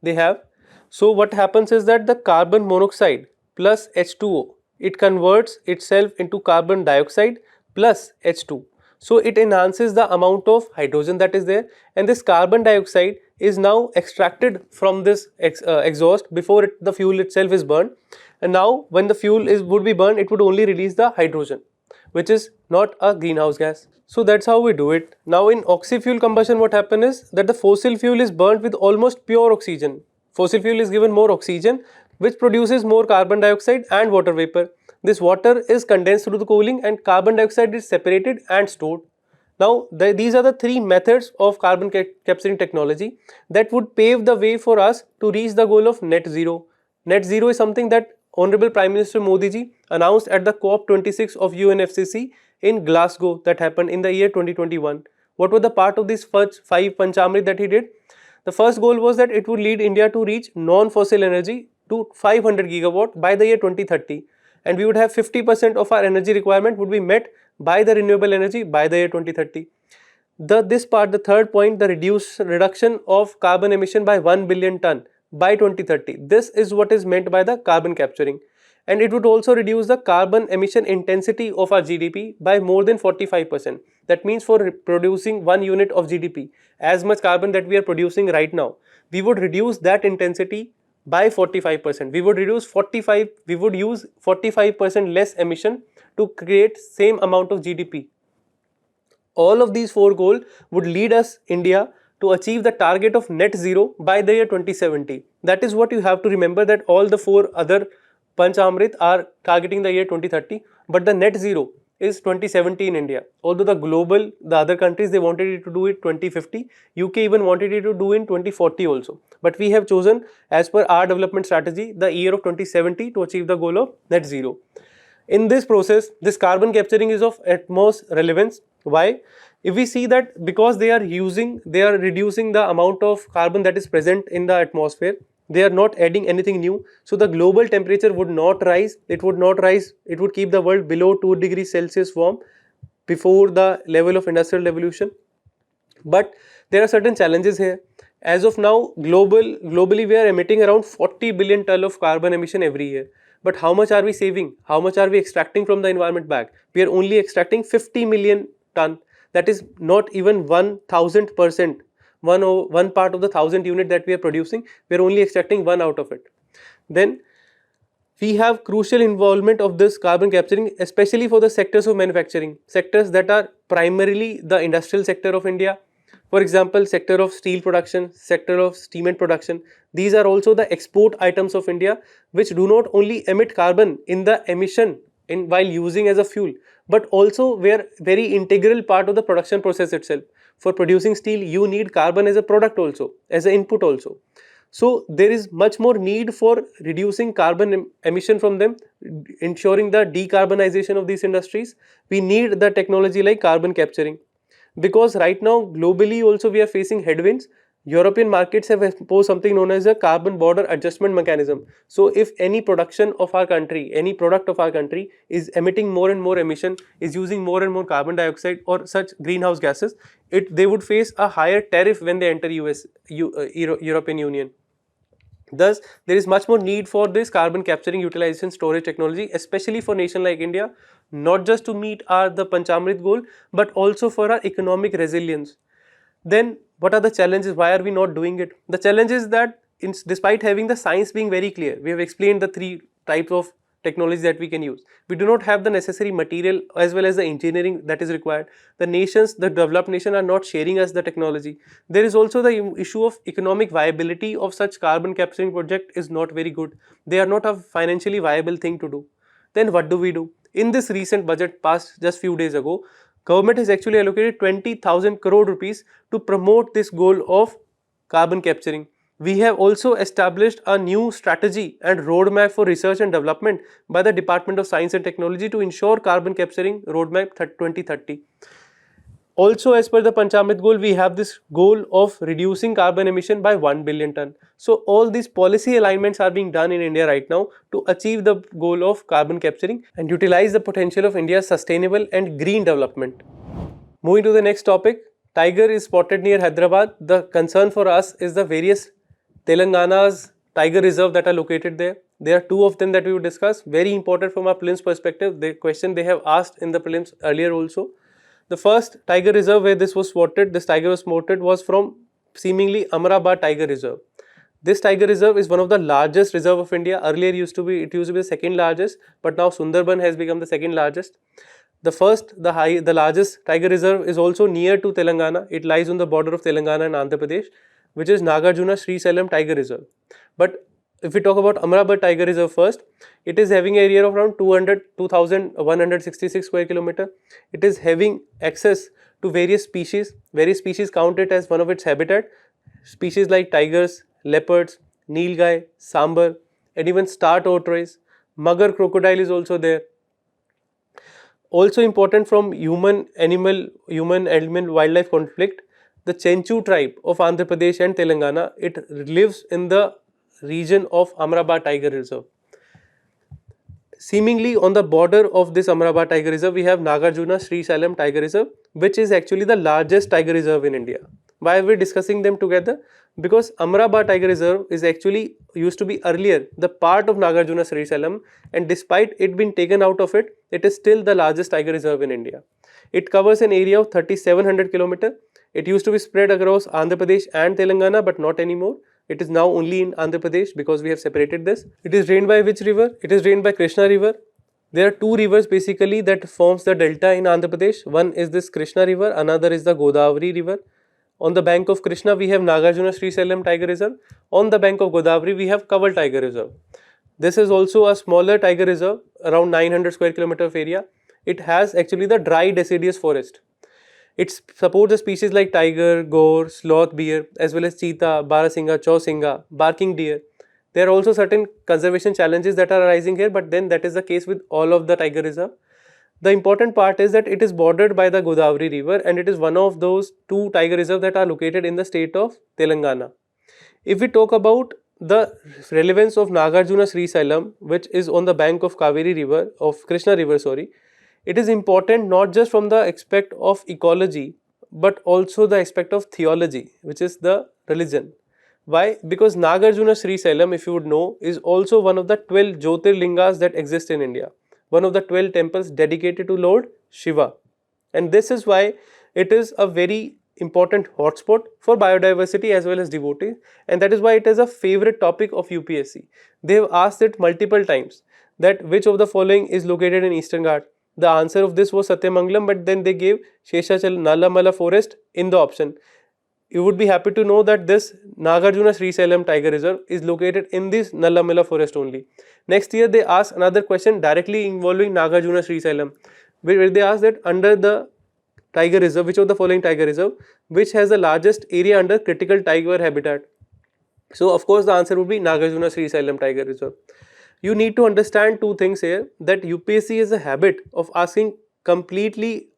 they have. So what happens is that the carbon monoxide plus H2O, it converts itself into carbon dioxide plus H2. So it enhances the amount of hydrogen that is there, and this carbon dioxide is now extracted from this exhaust before the fuel itself is burned. And now when the fuel would be burned, it would only release the hydrogen, which is not a greenhouse gas. So that's how we do it. Now in oxy-fuel combustion, what happens is that the fossil fuel is burnt with almost pure oxygen. Fossil fuel is given more oxygen, which produces more carbon dioxide and water vapor. This water is condensed through the cooling and carbon dioxide is separated and stored. Now these are the three methods of carbon capturing technology that would pave the way for us to reach the goal of net zero. Net zero is something that Honorable Prime Minister Modi ji announced at the COP26 of UNFCCC in Glasgow that happened in the year 2021. What were the part of these first 5 Panchamrit that he did? The first goal was that it would lead India to reach non-fossil energy to 500 gigawatt by the year 2030, and we would have 50% of our energy requirement would be met by the renewable energy by the year 2030. The third point, the reduction of carbon emission by 1 billion ton by 2030. This is what is meant by the carbon capturing, and it would also reduce the carbon emission intensity of our GDP by more than 45%. That means for producing 1 unit of GDP, as much carbon that we are producing right now, we would reduce that intensity by 45%. We would use 45% less emission to create same amount of GDP. All of these 4 goals would lead us, India, to achieve the target of net zero by the year 2070. That is what you have to remember, that all the 4 other Panchamrit are targeting the year 2030, but the net zero is 2070 in India. Although the other countries, they wanted it to do it 2050. UK even wanted it to do in 2040 also. But we have chosen, as per our development strategy, the year of 2070 to achieve the goal of net zero. In this process, this carbon capturing is of utmost relevance. Why? If we see that because they are reducing the amount of carbon that is present in the atmosphere, they are not adding anything new. So the global temperature would not rise. It would keep the world below 2 degrees Celsius warm before the level of industrial revolution. But there are certain challenges here. As of now, globally we are emitting around 40 billion ton of carbon emission every year. But how much are we saving? How much are we extracting from the environment back? We are only extracting 50 million ton. That is not even 1000%. One part of the 1000 unit that we are producing, we are only extracting one out of it. Then we have crucial involvement of this carbon capturing, especially for the sectors of manufacturing, sectors that are primarily the industrial sector of India. For example, sector of steel production, sector of cement production. These are also the export items of India, which do not only emit carbon in the emission while using as a fuel, but also were very integral part of the production process itself. For producing steel, you need carbon as a product also, as an input also. So there is much more need for reducing carbon emission from them, ensuring the decarbonization of these industries. We need the technology like carbon capturing. Because right now globally also we are facing headwinds. European markets have imposed something known as a carbon border adjustment mechanism. So if any production of our country, any product of our country is emitting more and more emission, is using more and more carbon dioxide or such greenhouse gases, they would face a higher tariff when they enter European Union. Thus, there is much more need for this carbon capturing, utilization, storage technology, especially for nation like India, not just to meet the Panchamrit goal, but also for our economic resilience. Then, what are the challenges? Why are we not doing it? The challenge is that despite having the science being very clear, we have explained the 3 types of technology that we can use. We do not have the necessary material as well as the engineering that is required. The developed nations are not sharing us the technology. There is also the issue of economic viability of such carbon capturing project is not very good. They are not a financially viable thing to do. Then what do we do? In this recent budget passed just few days ago, government has actually allocated 20,000 crore rupees to promote this goal of carbon capturing. We have also established a new strategy and roadmap for research and development by the Department of Science and Technology to ensure carbon capturing roadmap 2030. Also, as per the Panchamrit goal, we have this goal of reducing carbon emission by 1 billion ton. So all these policy alignments are being done in India right now to achieve the goal of carbon capturing and utilize the potential of India's sustainable and green development. Moving to the next topic, tiger is spotted near Hyderabad. The concern for us is the various Telangana's tiger reserve that are located there. There are 2 of them that we will discuss. Very important from our prelims perspective. The question they have asked in the prelims earlier also. The first tiger reserve where this tiger was spotted was from seemingly Amrabad Tiger Reserve. This tiger reserve is one of the largest reserve of India. Earlier it used to be the second largest, but now Sundarban has become the second largest. The largest tiger reserve is also near to Telangana. It lies on the border of Telangana and Andhra Pradesh, which is Nagarjuna Srisailam Tiger Reserve. But if we talk about Amrabad Tiger Reserve first, it is having an area of around 2,166 square kilometer. It is having access to various species. Various species count it as one of its habitat. Species like tigers, leopards, nilgai, sambar, and even star tortoise. Magar crocodile is also there. Also important from human-animal wildlife conflict, the Chenchu tribe of Andhra Pradesh and Telangana, it lives in the region of Amrabad Tiger Reserve. Seemingly on the border of this Amrabad Tiger Reserve, we have Nagarjuna Srisailam Tiger Reserve, which is actually the largest tiger reserve in India. Why are we discussing them together? Because Amrabad Tiger Reserve is actually used to be earlier the part of Nagarjuna Srisailam, and despite it being taken out of it, it is still the largest tiger reserve in India. It covers an area of 3,700 km. It used to be spread across Andhra Pradesh and Telangana, but not anymore. It is now only in Andhra Pradesh because we have separated this. It is drained by which river? It is drained by Krishna river. There are 2 rivers basically that forms the delta in Andhra Pradesh. One is this Krishna river, another is the Godavari river. On the bank of Krishna, we have Nagarjuna Srisailam Tiger Reserve. On the bank of Godavari, we have Kaval Tiger Reserve. This is also a smaller tiger reserve, around 900 square kilometer of area. it has actually the dry deciduous forest. It supports the species like tiger, gore, sloth bear, as well as cheetah, barasinga, chausinga, barking deer. There are also certain conservation challenges that are arising here, but then that is the case with all of the tiger reserve. The important part is that it is bordered by the Godavari river, and it is one of those two tiger reserves that are located in the state of Telangana. If we talk about the relevance of Nagarjuna Srisailam, which is on the bank of Kaveri river, of Krishna river, sorry, it is important not just from the aspect of ecology, but also the aspect of theology, which is the religion. Why? Because Nagarjuna Srisailam, if you would know, is also one of the 12 Jyotirlingas that exist in India. One of the 12 temples dedicated to Lord Shiva. And this is why it is a very important hotspot for biodiversity as well as devotees, and that is why it is a favorite topic of UPSC. They have asked it multiple times that which of the following is located in Eastern Ghats. The answer of this was Satyamangalam, but then they gave Sheshachal Nalamala forest in the option. You would be happy to know that this Nagarjuna Srisailam Tiger Reserve is located in this Nalamala forest only. Next year they asked another question directly involving Nagarjuna Srisailam, where they asked that under the tiger reserve, which of the following tiger reserve, which has the largest area under critical tiger habitat. So of course the answer would be Nagarjuna Srisailam Tiger Reserve. You need to understand two things here, that UPSC is a habit of asking completely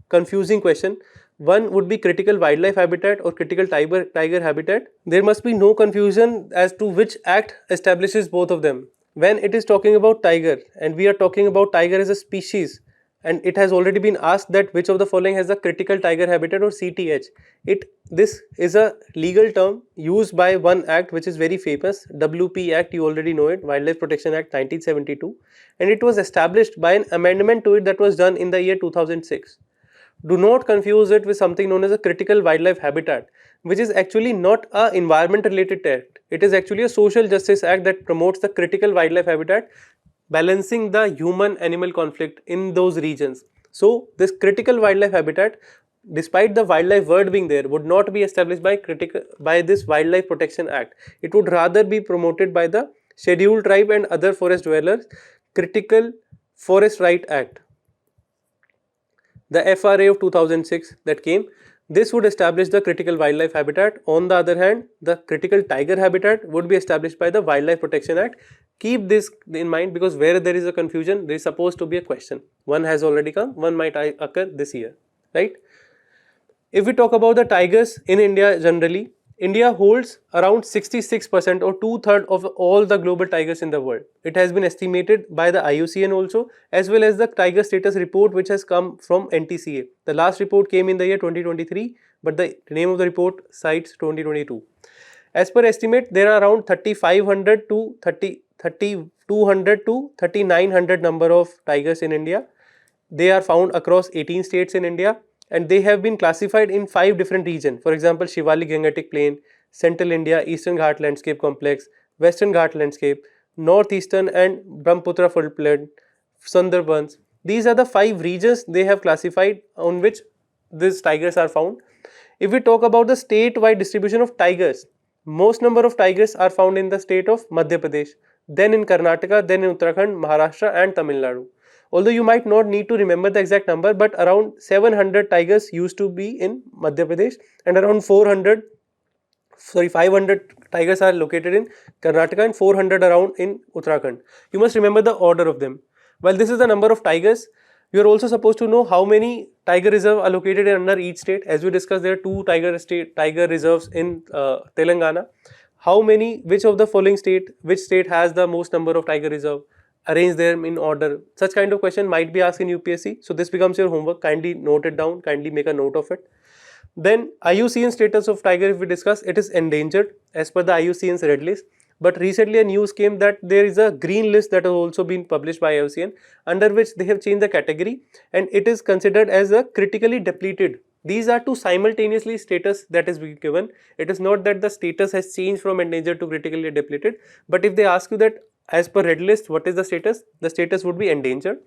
confusing question. One would be critical wildlife habitat or critical tiger habitat. There must be no confusion as to which act establishes both of them. When it is talking about tiger, and we are talking about tiger as a species, and it has already been asked that which of the following has a critical tiger habitat or CTH. This is a legal term used by one act which is very famous, WP Act, you already know it, Wildlife Protection Act 1972, and it was established by an amendment to it that was done in the year 2006. Do not confuse it with something known as a critical wildlife habitat, which is actually not a environment related act. It is actually a social justice act that promotes the critical wildlife habitat, balancing the human animal conflict in those regions. So this critical wildlife habitat, despite the wildlife word being there, would not be established by this Wildlife Protection Act. It would rather be promoted by the Scheduled Tribe and Other Forest Dwellers Critical Forest Right Act, the FRA of 2006 that came. This would establish the critical wildlife habitat. On the other hand, the critical tiger habitat would be established by the Wildlife Protection Act. Keep this in mind, because where there is a confusion, there is supposed to be a question. One has already come, one might occur this year, right? If we talk about the tigers in India generally, India holds around 66% or 2/3 of all the global tigers in the world. It has been estimated by the IUCN also, as well as the tiger status report which has come from NTCA. The last report came in the year 2023, but the name of the report cites 2022. As per estimate, there are around 3,500 to 3,200 to 3,900 number of tigers in India. They are found across 18 states in India, and they have been classified in 5 different regions. For example, Shivalik Gangetic Plain, Central India, Eastern Ghat Landscape Complex, Western Ghat Landscape, Northeastern and Brahmaputra Floodplain, Sundarbans. These are the 5 regions they have classified on which these tigers are found. If we talk about the state-wide distribution of tigers, most number of tigers are found in the state of Madhya Pradesh, then in Karnataka, then in Uttarakhand, Maharashtra and Tamil Nadu. Although you might not need to remember the exact number, but around 700 tigers used to be in Madhya Pradesh, and around 500 tigers are located in Karnataka and 400 around in Uttarakhand. You must remember the order of them. While this is the number of tigers, you are also supposed to know how many tiger reserves are located under each state. As we discussed, there are 2 tiger reserves in Telangana. Which of the following which state has the most number of tiger reserve? Arrange them in order. Such kind of question might be asked in UPSC. So this becomes your homework. Kindly note it down. Kindly make a note of it. Then IUCN status of tiger, if we discuss, it is endangered as per the IUCN's red list. But recently a news came that there is a green list that has also been published by IUCN, under which they have changed the category, and it is considered as a critically depleted. These are two simultaneously status that is being given. It is not that the status has changed from endangered to critically depleted. But if they ask you that as per red list, what is the status? The status would be endangered.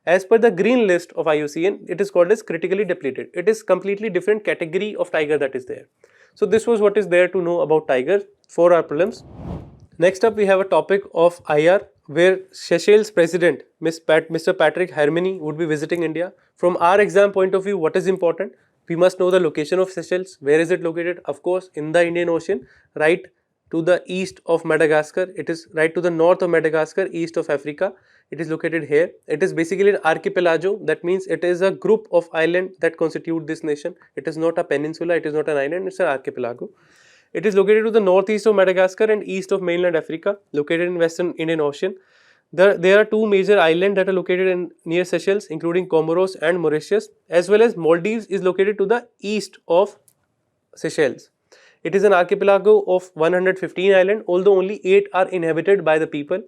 As per the green list of IUCN, it is called as critically depleted. It is completely different category of tiger that is there. So this was what is there to know about tiger for our prelims. Next up, we have a topic of IR, where Seychelles President Mr. Patrick Herminy would be visiting India. From our exam point of view, what is important? We must know the location of Seychelles. Where is it located? Of course, in the Indian Ocean, right to the east of Madagascar. It is right to the north of Madagascar, east of Africa. It is located here. It is basically an archipelago. That means it is a group of islands that constitute this nation. It is not a peninsula. It is not an island. It's an archipelago. It is located to the northeast of Madagascar and east of mainland Africa, located in western Indian Ocean. There are two major islands that are located near Seychelles, including Comoros and Mauritius, as well as Maldives is located to the east of Seychelles. It is an archipelago of 115 islands, although only 8 are inhabited by the people.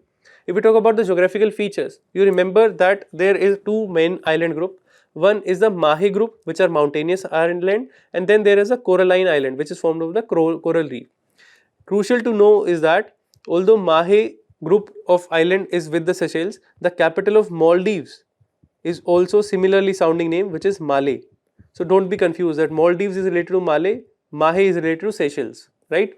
If we talk about the geographical features, you remember that there is two main island group. One is the Mahe group, which are mountainous island, and then there is a coralline island, which is formed of the coral reef. Crucial to know is that although Mahe group of island is with the Seychelles, the capital of Maldives is also similarly sounding name, which is Malé. So don't be confused that Maldives is related to Malé, Mahe is related to Seychelles, right?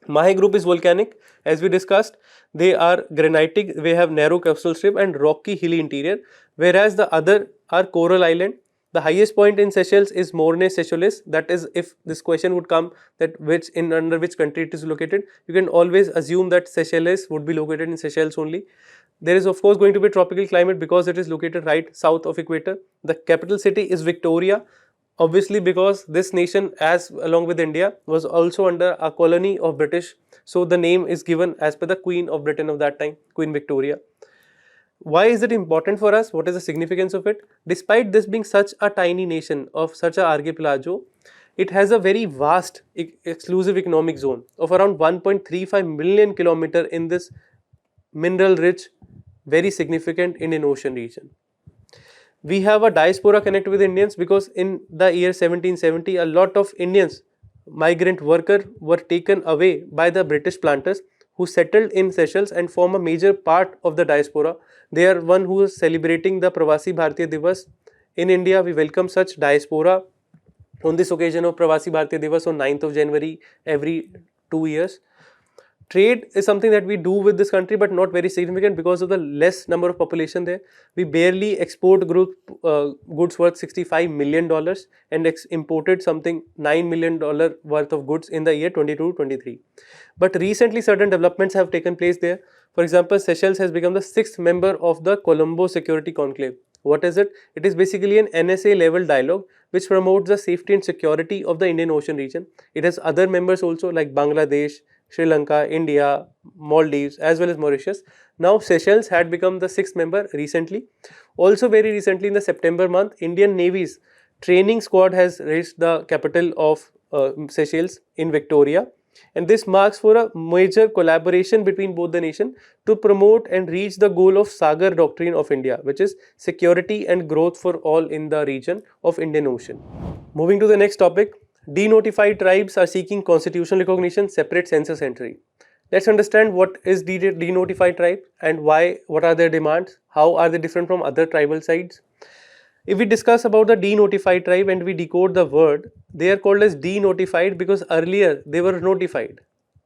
Mahe group is volcanic, as we discussed. They are granitic, they have narrow coastal strip and rocky hilly interior, whereas the other are coral island. The highest point in Seychelles is Morne Seychelles. That is, if this question would come that under which country it is located, you can always assume that Seychelles would be located in Seychelles only. There is of course going to be tropical climate because it is located right south of equator. The capital city is Victoria. Obviously, because this nation, as along with India, was also under a colony of British, so the name is given as per the Queen of Britain of that time, Queen Victoria. Why is it important for us? What is the significance of it? Despite this being such a tiny nation of such a archipelago, it has a very vast exclusive economic zone of around 1.35 million kilometer in this mineral rich, very significant Indian Ocean region. We have a diaspora connected with Indians because in the year 1770, a lot of Indians, migrant workers, were taken away by the British planters who settled in Seychelles and form a major part of the diaspora. They are one who is celebrating the Pravasi Bharatiya Divas. In India, we welcome such diaspora on this occasion of Pravasi Bharatiya Divas on 9th of January every 2 years. Trade is something that we do with this country, but not very significant because of the less number of population there. We barely export goods worth $65 million and imported something $9 million worth of goods in the year 22-23. But recently certain developments have taken place there. For example, Seychelles has become the 6th member of the Colombo Security Conclave. What is it? It is basically an NSA level dialogue which promotes the safety and security of the Indian Ocean region. It has other members also like Bangladesh, Sri Lanka, India, Maldives, as well as Mauritius. Now Seychelles had become the 6th member recently. Also very recently in the September month, Indian Navy's training squad has reached the capital of Seychelles in Victoria. And this marks for a major collaboration between both the nations to promote and reach the goal of Sagar Doctrine of India, which is security and growth for all in the region of Indian Ocean. Moving to the next topic. Denotified tribes are seeking constitutional recognition, separate census entry. Let's understand what is denotified tribe and what are their demands, how are they different from other tribal sites. If we discuss about the denotified tribe and we decode the word, they are called as denotified because earlier they were notified.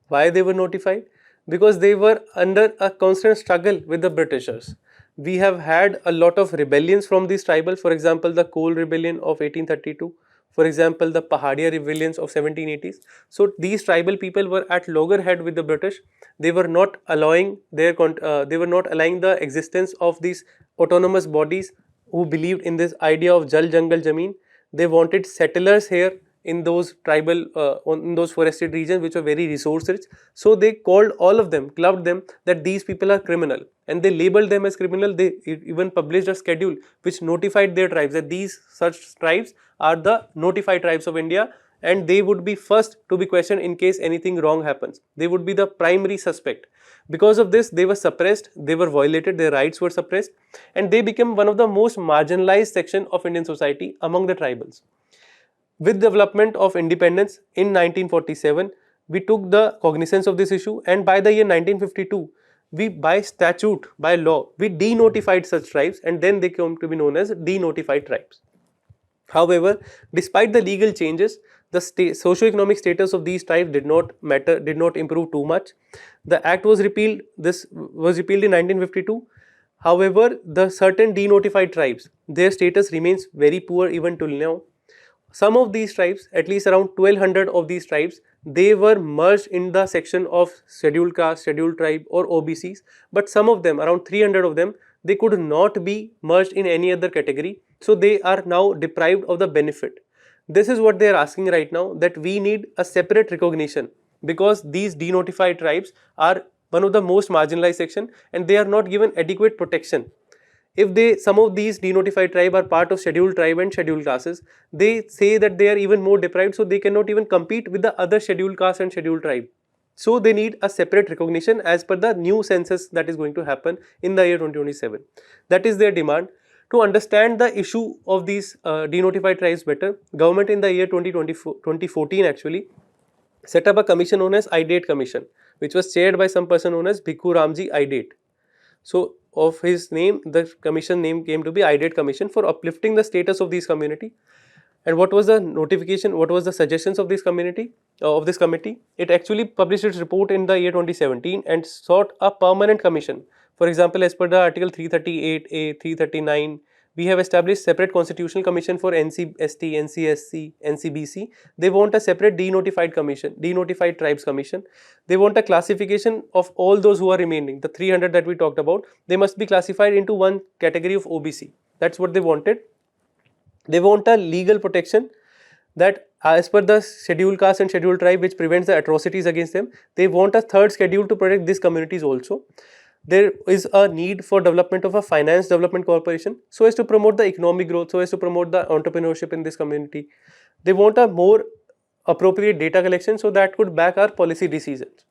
Why they were notified? Because they were under a constant struggle with the Britishers. We have had a lot of rebellions from these tribal, for example, the Coal Rebellion of 1832. For example, the Pahadia rebellions of 1780s. So these tribal people were at loggerhead with the British. They were not allowing the existence of these autonomous bodies who believed in this idea of Jal Jangal Jameen. They wanted settlers here in those tribal, in those forested regions which were very resource rich. So they called all of them, clubbed them that these people are criminal, and they labeled them as criminal. They even published a schedule which notified their tribes that these such tribes are the notified tribes of India, and they would be first to be questioned in case anything wrong happens. They would be the primary suspect. Because of this, they were suppressed, they were violated, their rights were suppressed, and they became one of the most marginalized section of Indian society among the tribals. With development of independence in 1947, we took the cognizance of this issue, and by the year 1952, we by statute, by law, we denotified such tribes, and then they came to be known as denotified tribes. However, despite the legal changes, the socio-economic status of these tribes did not matter, did not improve too much. The act was repealed. This was repealed in 1952. However, the certain denotified tribes, their status remains very poor even till now. Some of these tribes, at least around 1200 of these tribes, they were merged in the section of scheduled caste, scheduled tribe or OBCs, but some of them, around 300 of them, they could not be merged in any other category, so they are now deprived of the benefit. This is what they are asking right now, that we need a separate recognition, because these denotified tribes are one of the most marginalized section and they are not given adequate protection. If some of these denotified tribe are part of scheduled tribe and scheduled classes, they say that they are even more deprived, so they cannot even compete with the other scheduled caste and scheduled tribe. So they need a separate recognition as per the new census that is going to happen in the year 2027. That is their demand. To understand the issue of these denotified tribes better, government in the year 2014 actually set up a commission known as IThe Commission, which was chaired by some person known as Bhikkhu Ramji IThe. So of his name, the commission name came to be IThe Commission, for uplifting the status of these community. And what was the notification, what was the suggestions of this community, of this committee? It actually published its report in the year 2017 and sought a permanent commission. For example, as per the article 338A, 339, we have established separate constitutional commission for NCST, NCSC, NCBC. They want a separate denotified commission, denotified tribes commission. They want a classification of all those who are remaining, the 300 that we talked about. They must be classified into one category of OBC. That's what they wanted. They want a legal protection that as per the scheduled caste and scheduled tribe, which prevents the atrocities against them. They want a third schedule to protect these communities also. There is a need for development of a finance development corporation so as to promote the economic growth, so as to promote the entrepreneurship in this community. They want a more appropriate data collection so that could back our policy decisions.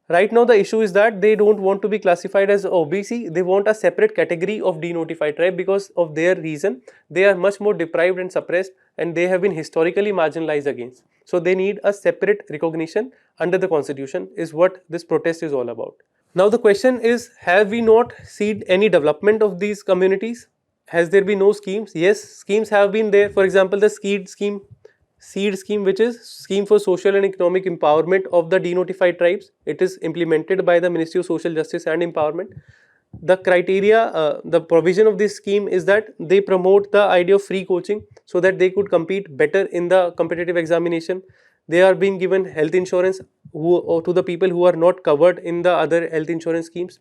Right now the issue is that they don't want to be classified as OBC, they want a separate category of denotified tribe because of their reason. They are much more deprived and suppressed and they have been historically marginalized against. So they need a separate recognition under the constitution is what this protest is all about. Now the question is, have we not seen any development of these communities? Has there been no schemes? Yes, schemes have been there. For example, the SEED scheme, which is Scheme for Social and Economic Empowerment of the Denotified Tribes. It is implemented by the Ministry of Social Justice and Empowerment. The criteria, the provision of this scheme is that they promote the idea of free coaching so that they could compete better in the competitive examination. They are being given health insurance to the people who are not covered in the other health insurance schemes.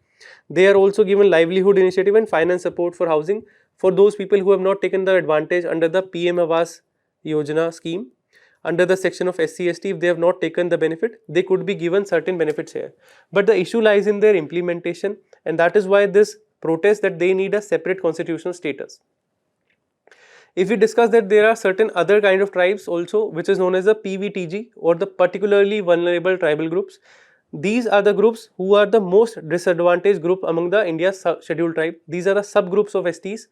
They are also given livelihood initiative and finance support for housing for those people who have not taken the advantage under the PM Awas Yojana scheme. Under the section of SC/ST, if they have not taken the benefit, they could be given certain benefits here. But the issue lies in their implementation, and that is why this protest that they need a separate constitutional status. If we discuss that there are certain other kind of tribes also, which is known as the PVTG or the particularly vulnerable tribal groups. These are the groups who are the most disadvantaged group among the India's scheduled tribe. These are the subgroups of STs.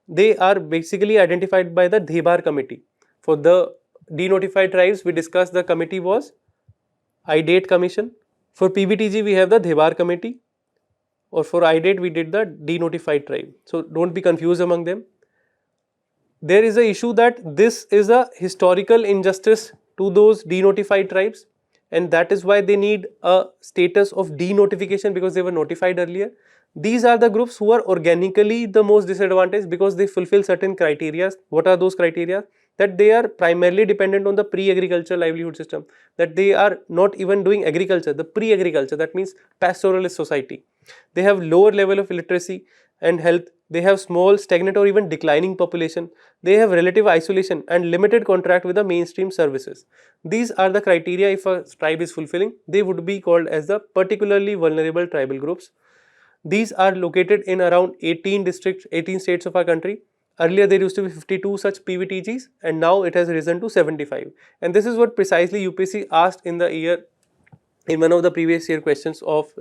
They are basically identified by the Debar committee. For the denotified tribes, we discussed the committee was IThe Commission. For PVTG, we have the Debar committee, or for IThe, we did the denotified tribe. So don't be confused among them. There is a issue that this is a historical injustice to those denotified tribes, and that is why they need a status of denotification because they were notified earlier. These are the groups who are organically the most disadvantaged because they fulfill certain criteria. What are those criteria? That they are primarily dependent on the pre-agriculture livelihood system, that they are not even doing agriculture, the pre-agriculture, that means pastoralist society. They have lower level of literacy and health. They have small, stagnant or even declining population. They have relative isolation and limited contact with the mainstream services. These are the criteria. If a tribe is fulfilling, they would be called as the particularly vulnerable tribal groups. These are located in around 18 districts, 18 states of our country. Earlier there used to be 52 such PVTGs and now it has risen to 75. And this is what precisely UPSC asked in one of the previous year questions of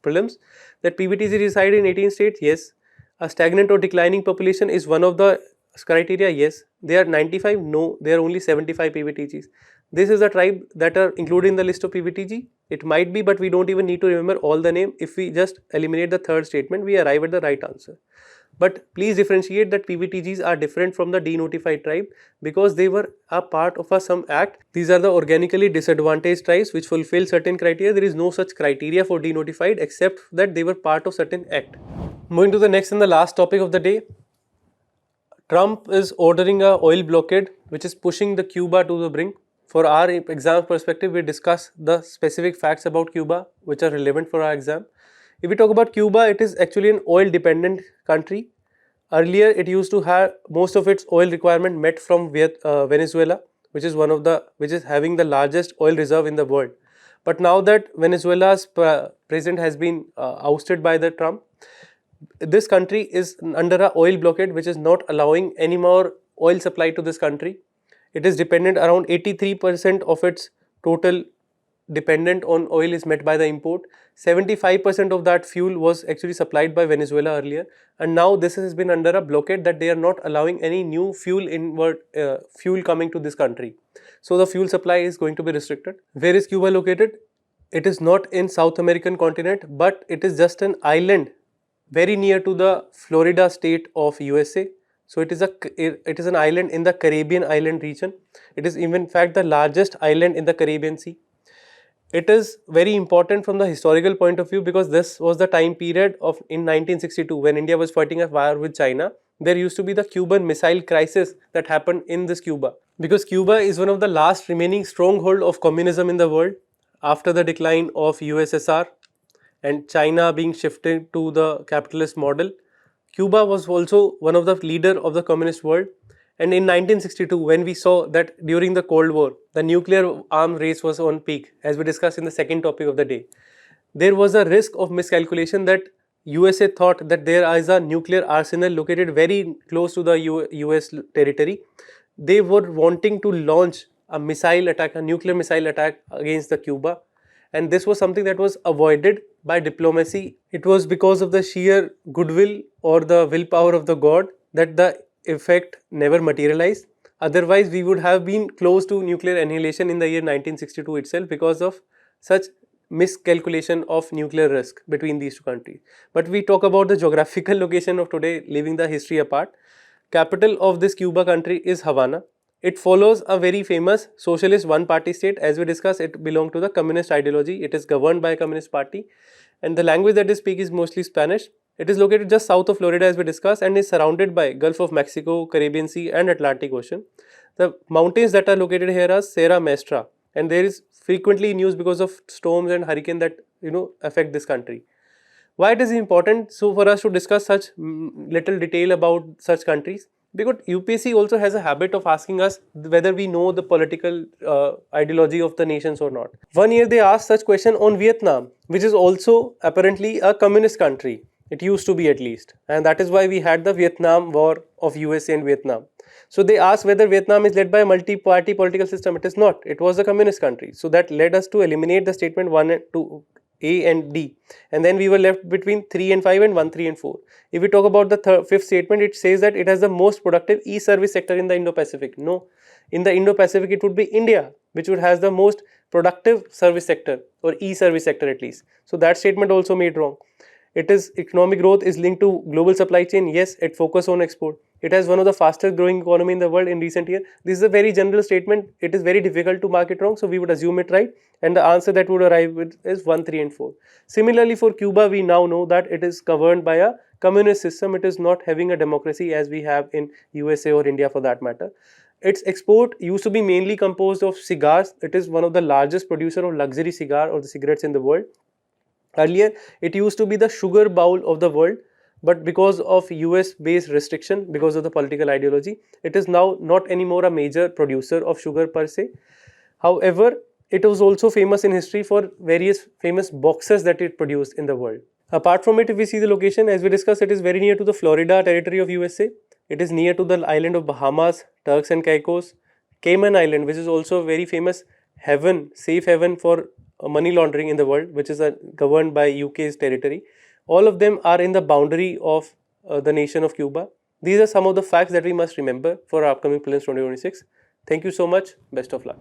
prelims, that PVTG reside in 18 states. Yes. A stagnant or declining population is one of the criteria. Yes. They are 95. No, they are only 75 PVTGs. This is a tribe that are included in the list of PVTG. It might be, but we don't even need to remember all the name. If we just eliminate the third statement, we arrive at the right answer. But please differentiate that PVTGs are different from the denotified tribe because they were a part of some act. These are the organically disadvantaged tribes which fulfill certain criteria. There is no such criteria for denotified except that they were part of certain act. Moving to the next and the last topic of the day. Trump is ordering a oil blockade which is pushing the Cuba to the brink. For our exam perspective, we discuss the specific facts about Cuba which are relevant for our exam. If we talk about Cuba, it is actually an oil dependent country. Earlier, it used to have most of its oil requirement met from Venezuela, which is having the largest oil reserve in the world. But now that Venezuela's president has been ousted by the Trump, this country is under a oil blockade which is not allowing any more oil supply to this country. It is dependent, around 83% of its total dependent on oil is met by the import. 75% of that fuel was actually supplied by Venezuela earlier, and now this has been under a blockade that they are not allowing any new fuel coming to this country. So the fuel supply is going to be restricted. Where is Cuba located? It is not in South American continent, but it is just an island very near to the Florida state of USA. So it is an island in the Caribbean island region. It is in fact the largest island in the Caribbean Sea. It is very important from the historical point of view because this was the time period of in 1962 when India was fighting a war with China. There used to be the Cuban Missile Crisis that happened in this Cuba. Because Cuba is one of the last remaining stronghold of communism in the world after the decline of USSR and China being shifted to the capitalist model. Cuba was also one of the leader of the communist world. And in 1962, when we saw that during the Cold War, the nuclear arms race was on peak, as we discussed in the second topic of the day, there was a risk of miscalculation that USA thought that there is a nuclear arsenal located very close to the US territory. They were wanting to launch a missile attack, a nuclear missile attack against the Cuba. And this was something that was avoided by diplomacy. It was because of the sheer goodwill or the willpower of the God that the effect never materialized. Otherwise, we would have been close to nuclear annihilation in the year 1962 itself because of such miscalculation of nuclear risk between these two countries. But we talk about the geographical location of today, leaving the history apart. Capital of this Cuba country is Havana. It follows a very famous socialist one-party state. As we discussed, it belongs to the communist ideology. It is governed by a communist party, and the language that they speak is mostly Spanish. It is located just south of Florida, as we discussed, and is surrounded by Gulf of Mexico, Caribbean Sea, and Atlantic Ocean. The mountains that are located here are Sierra Maestra, and there is frequently news because of storms and hurricanes that affect this country. Why it is important so for us to discuss such little detail about such countries? Because UPSC also has a habit of asking us whether we know the political ideology of the nations or not. One year they asked such question on Vietnam, which is also apparently a communist country. It used to be, at least, and that is why we had the Vietnam War of USA and Vietnam. So they asked whether Vietnam is led by a multi-party political system. It is not. It was a communist country. So that led us to eliminate the statement 1 and 2. A and D, and then we were left between 3 and 5 and 1, 3 and 4. If we talk about the fifth statement, it says that it has the most productive e-service sector in the Indo-Pacific. No, in the Indo-Pacific it would be India which would has the most productive service sector or e-service sector at least. So that statement also made wrong. It is economic growth is linked to global supply chain. Yes, it focus on export. It has one of the fastest growing economy in the world in recent years. This is a very general statement. It is very difficult to mark it wrong. So we would assume it right. And the answer that would arrive with is 1, 3 and 4. Similarly for Cuba, we now know that it is governed by a communist system. It is not having a democracy as we have in USA or India for that matter. Its export used to be mainly composed of cigars. It is one of the largest producer of luxury cigar or the cigarettes in the world. Earlier, it used to be the sugar bowl of the world, but because of US-based restriction, because of the political ideology, it is now not anymore a major producer of sugar per se. However, it was also famous in history for various famous boxes that it produced in the world. Apart from it, if we see the location, as we discussed, it is very near to the Florida territory of USA. It is near to the island of Bahamas, Turks and Caicos, Cayman Island, which is also a very famous haven, safe haven for money laundering in the world, which is governed by UK's territory. All of them are in the boundary of the nation of Cuba. These are some of the facts that we must remember for our upcoming prelims 2026. Thank you so much. Best of luck.